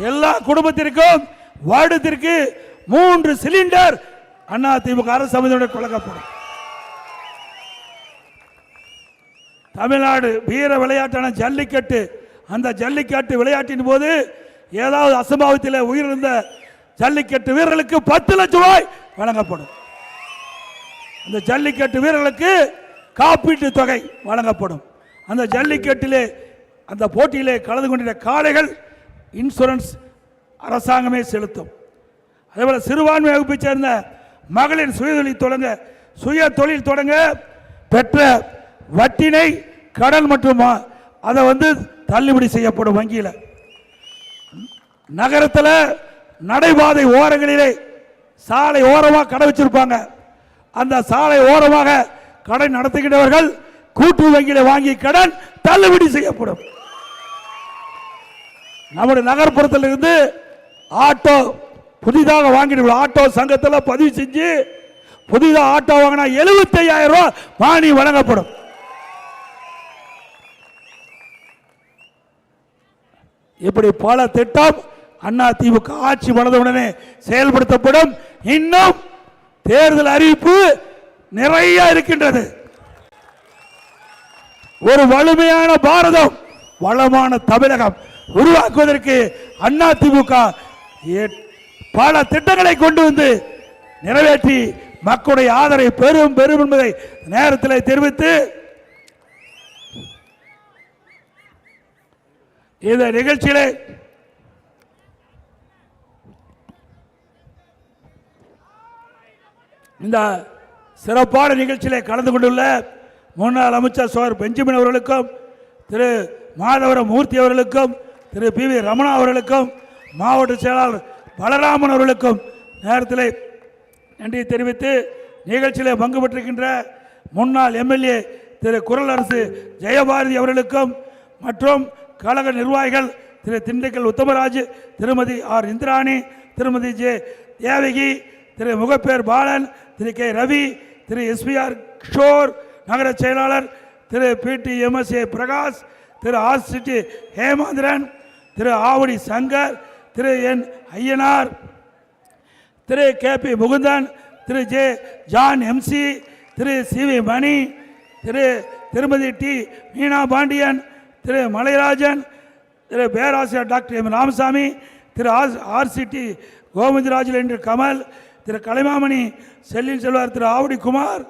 எல்லா குடும்பத்திற்கும் வருடத்திற்கு 3 சிலிண்டர் அண்ணா திமுக அரசு அமைதியுடன் வழங்கப்படும். தமிழ்நாடு வீர விளையாட்டான ஜல்லிக்கட்டு, அந்த ஜல்லிக்கட்டு விளையாட்டின் போது ஏதாவது அசம்பாவித்தில் உயிரிழந்த ஜல்லிக்கட்டு வீரர்களுக்கு 10 லட்சம் ரூபாய் வழங்கப்படும். அந்த ஜல்லிக்கட்டு வீரர்களுக்கு காப்பீட்டு தொகை வழங்கப்படும். அந்த ஜல்லிக்கட்டிலே அந்த போட்டியிலே கலந்து கொண்ட காளைகள் இன்சூரன்ஸ் அரசாங்கமே செலுத்தும். அதேபோல் சிறுபான்மை வகுப்பை சேர்ந்த மகளிர் சுய தொழில் தொடங்க பெற்ற வட்டினை கடன் மற்றும் அதை தள்ளுபடி செய்யப்படும். வங்கியில் நகரத்தில் நடைபாதை ஓரங்களிலே சாலை ஓரமாக கடை வச்சிருப்பாங்க. அந்த சாலை ஓரமாக கடை நடத்துகின்றவர்கள் கூட்டுறவு வங்கியில வாங்கி கடன் தள்ளுபடி செய்யப்படும். நம்முடைய நகர்ப்புறத்தில் இருந்து ஆட்டோ புதிதாக வாங்கிட்டு ஆட்டோ சங்கத்தில் பதிவு செஞ்சு புதிதாக ஆட்டோ வாங்கினா 75,000 ரூபாய் மானியம் வழங்கப்படும். இப்படி பல திட்டம் அதிமுக ஆட்சி வளர்ந்தவுடனே செயல்படுத்தப்படும். இன்னும் தேர்தல் அறிவிப்பு நிறைய இருக்கின்றது. ஒரு வலிமையான பாரதம், வளமான தமிழகம் உருவாக்குவதற்கு அதிமுக பல திட்டங்களை கொண்டு வந்து நிறைவேற்றி மக்களுடைய ஆதரவை பெரும் பெரும் என்பதை நேரத்தில் தெரிவித்து இந்த நிகழ்ச்சியிலே இந்த சிறப்பான நிகழ்ச்சியிலே கலந்து கொண்டுள்ள முன்னாள் அமைச்சர் சோர் பெஞ்சமின் அவர்களுக்கும் திரு மாதவரம் மூர்த்தி அவர்களுக்கும் திரு பி.வி. ரமணா அவர்களுக்கும் மாவட்ட செயலாளர் பலராமன் அவர்களுக்கும் நேரத்தில் நன்றி தெரிவித்து நிகழ்ச்சியில் பங்கு பெற்றிருக்கின்ற முன்னாள் எம்எல்ஏ திரு குரலரசு ஜெயபாரதி அவர்களுக்கும் மற்றும் கழக நிர்வாகிகள் திரு திண்டுக்கல் உத்தமராஜ், திருமதி ஆர் இந்திராணி, திருமதி ஜே தேவகி, திரு முகப்பேர் பாலன், திரு கே ரவி, திரு எஸ்பிஆர் கிஷோர், நகர செயலாளர் திரு PTMSA பிரகாஷ், திரு ஆர்சிடி ஹேமந்திரன், திரு ஆவடி சங்கர், திரு என் ஐயனார், திரு KP முகுந்தன், திரு ஜே ஜான் MC, திரு CV மணி, திருமதி டி மீனா பாண்டியன், திரு மலைராஜன், திரு பேராசிரியர் டாக்டர் M ராமசாமி, திரு RCT கோவிந்தராஜ் என்று கமல், திரு கலைமாமணி செல்லின் செல்வார், திரு ஆவடி குமார்,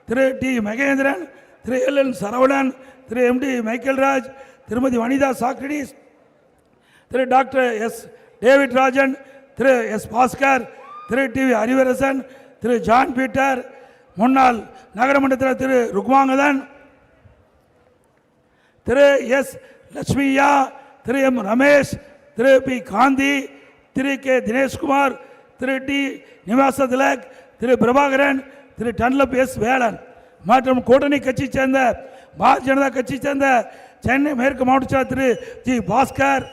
திரு டி மகேந்திரன், திரு LN சரவணன், திரு MD மைக்கேல்ராஜ், திருமதி வனிதா சாக்ரடிஸ், திரு டாக்டர் எஸ் டேவிட் ராஜன், திரு எஸ் பாஸ்கர், திரு TV அறிவரசன், திரு ஜான் பீட்டர், முன்னாள் நகரமன்றத்தில் திரு ருக்மாங்கதன், திரு எஸ் லட்சுமியா, திரு M ரமேஷ், திரு பி காந்தி, திரு கே தினேஷ்குமார், திரு டி நிவாச திலக், திரு பிரபாகரன், திரு டன்லப் எஸ் வேலன் மற்றும் கூட்டணி கட்சி சேர்ந்த பாரதிய ஜனதா கட்சி சேர்ந்த சென்னை மேற்கு மாவட்ட செயலர் திரு ஜி பாஸ்கர்,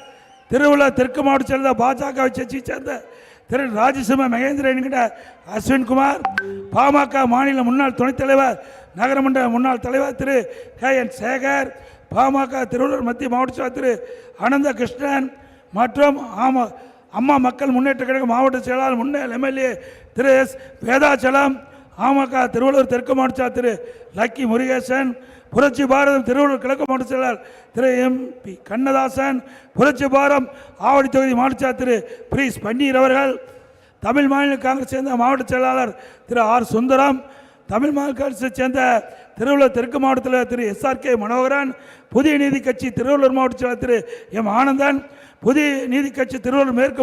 திருவள்ளூர் தெற்கு மாவட்ட செயலர் பாஜக கட்சியை சேர்ந்த திரு ராஜசிம்ம மகேந்திரன் என்கிற அஸ்வின்குமார், பாமக மாநில முன்னாள் துணைத் தலைவர் நகரமன்ற முன்னாள் தலைவர் திரு KN சேகர், பாமக திருவள்ளூர் மத்திய மாவட்ட செயலர் திரு அனந்த கிருஷ்ணன் மற்றும் அம்மா மக்கள் முன்னேற்ற கழக மாவட்ட செயலாளர் முன்னாள் MLA திரு எஸ் வேதாச்சலம், பாமக திருவள்ளூர் தெற்கு மாவட்ட செயலர் திரு லக்கி முருகேசன், புரட்சி பாரதம் திருவள்ளூர் கிழக்கு மாவட்ட செயலாளர் திரு MP கண்ணதாசன், புரட்சி பாரம் ஆவடி தொகுதி மாவட்ட செயலாளர் திரு பிரீஸ் பன்னீர் அவர்கள், தமிழ் மாநில காங்கிரஸ் சேர்ந்த மாவட்ட செயலாளர் திரு ஆர் சுந்தரம், தமிழ் மாநில காங்கிரஸை சேர்ந்த திருவள்ளூர் தெற்கு மாவட்டத்தில் திரு SRK மனோகரன், புதிய நீதி கட்சி திருவள்ளூர் மாவட்ட செயலாளர் திரு M ஆனந்தன், புதிய நீதி கட்சி திருவள்ளூர் மேற்கு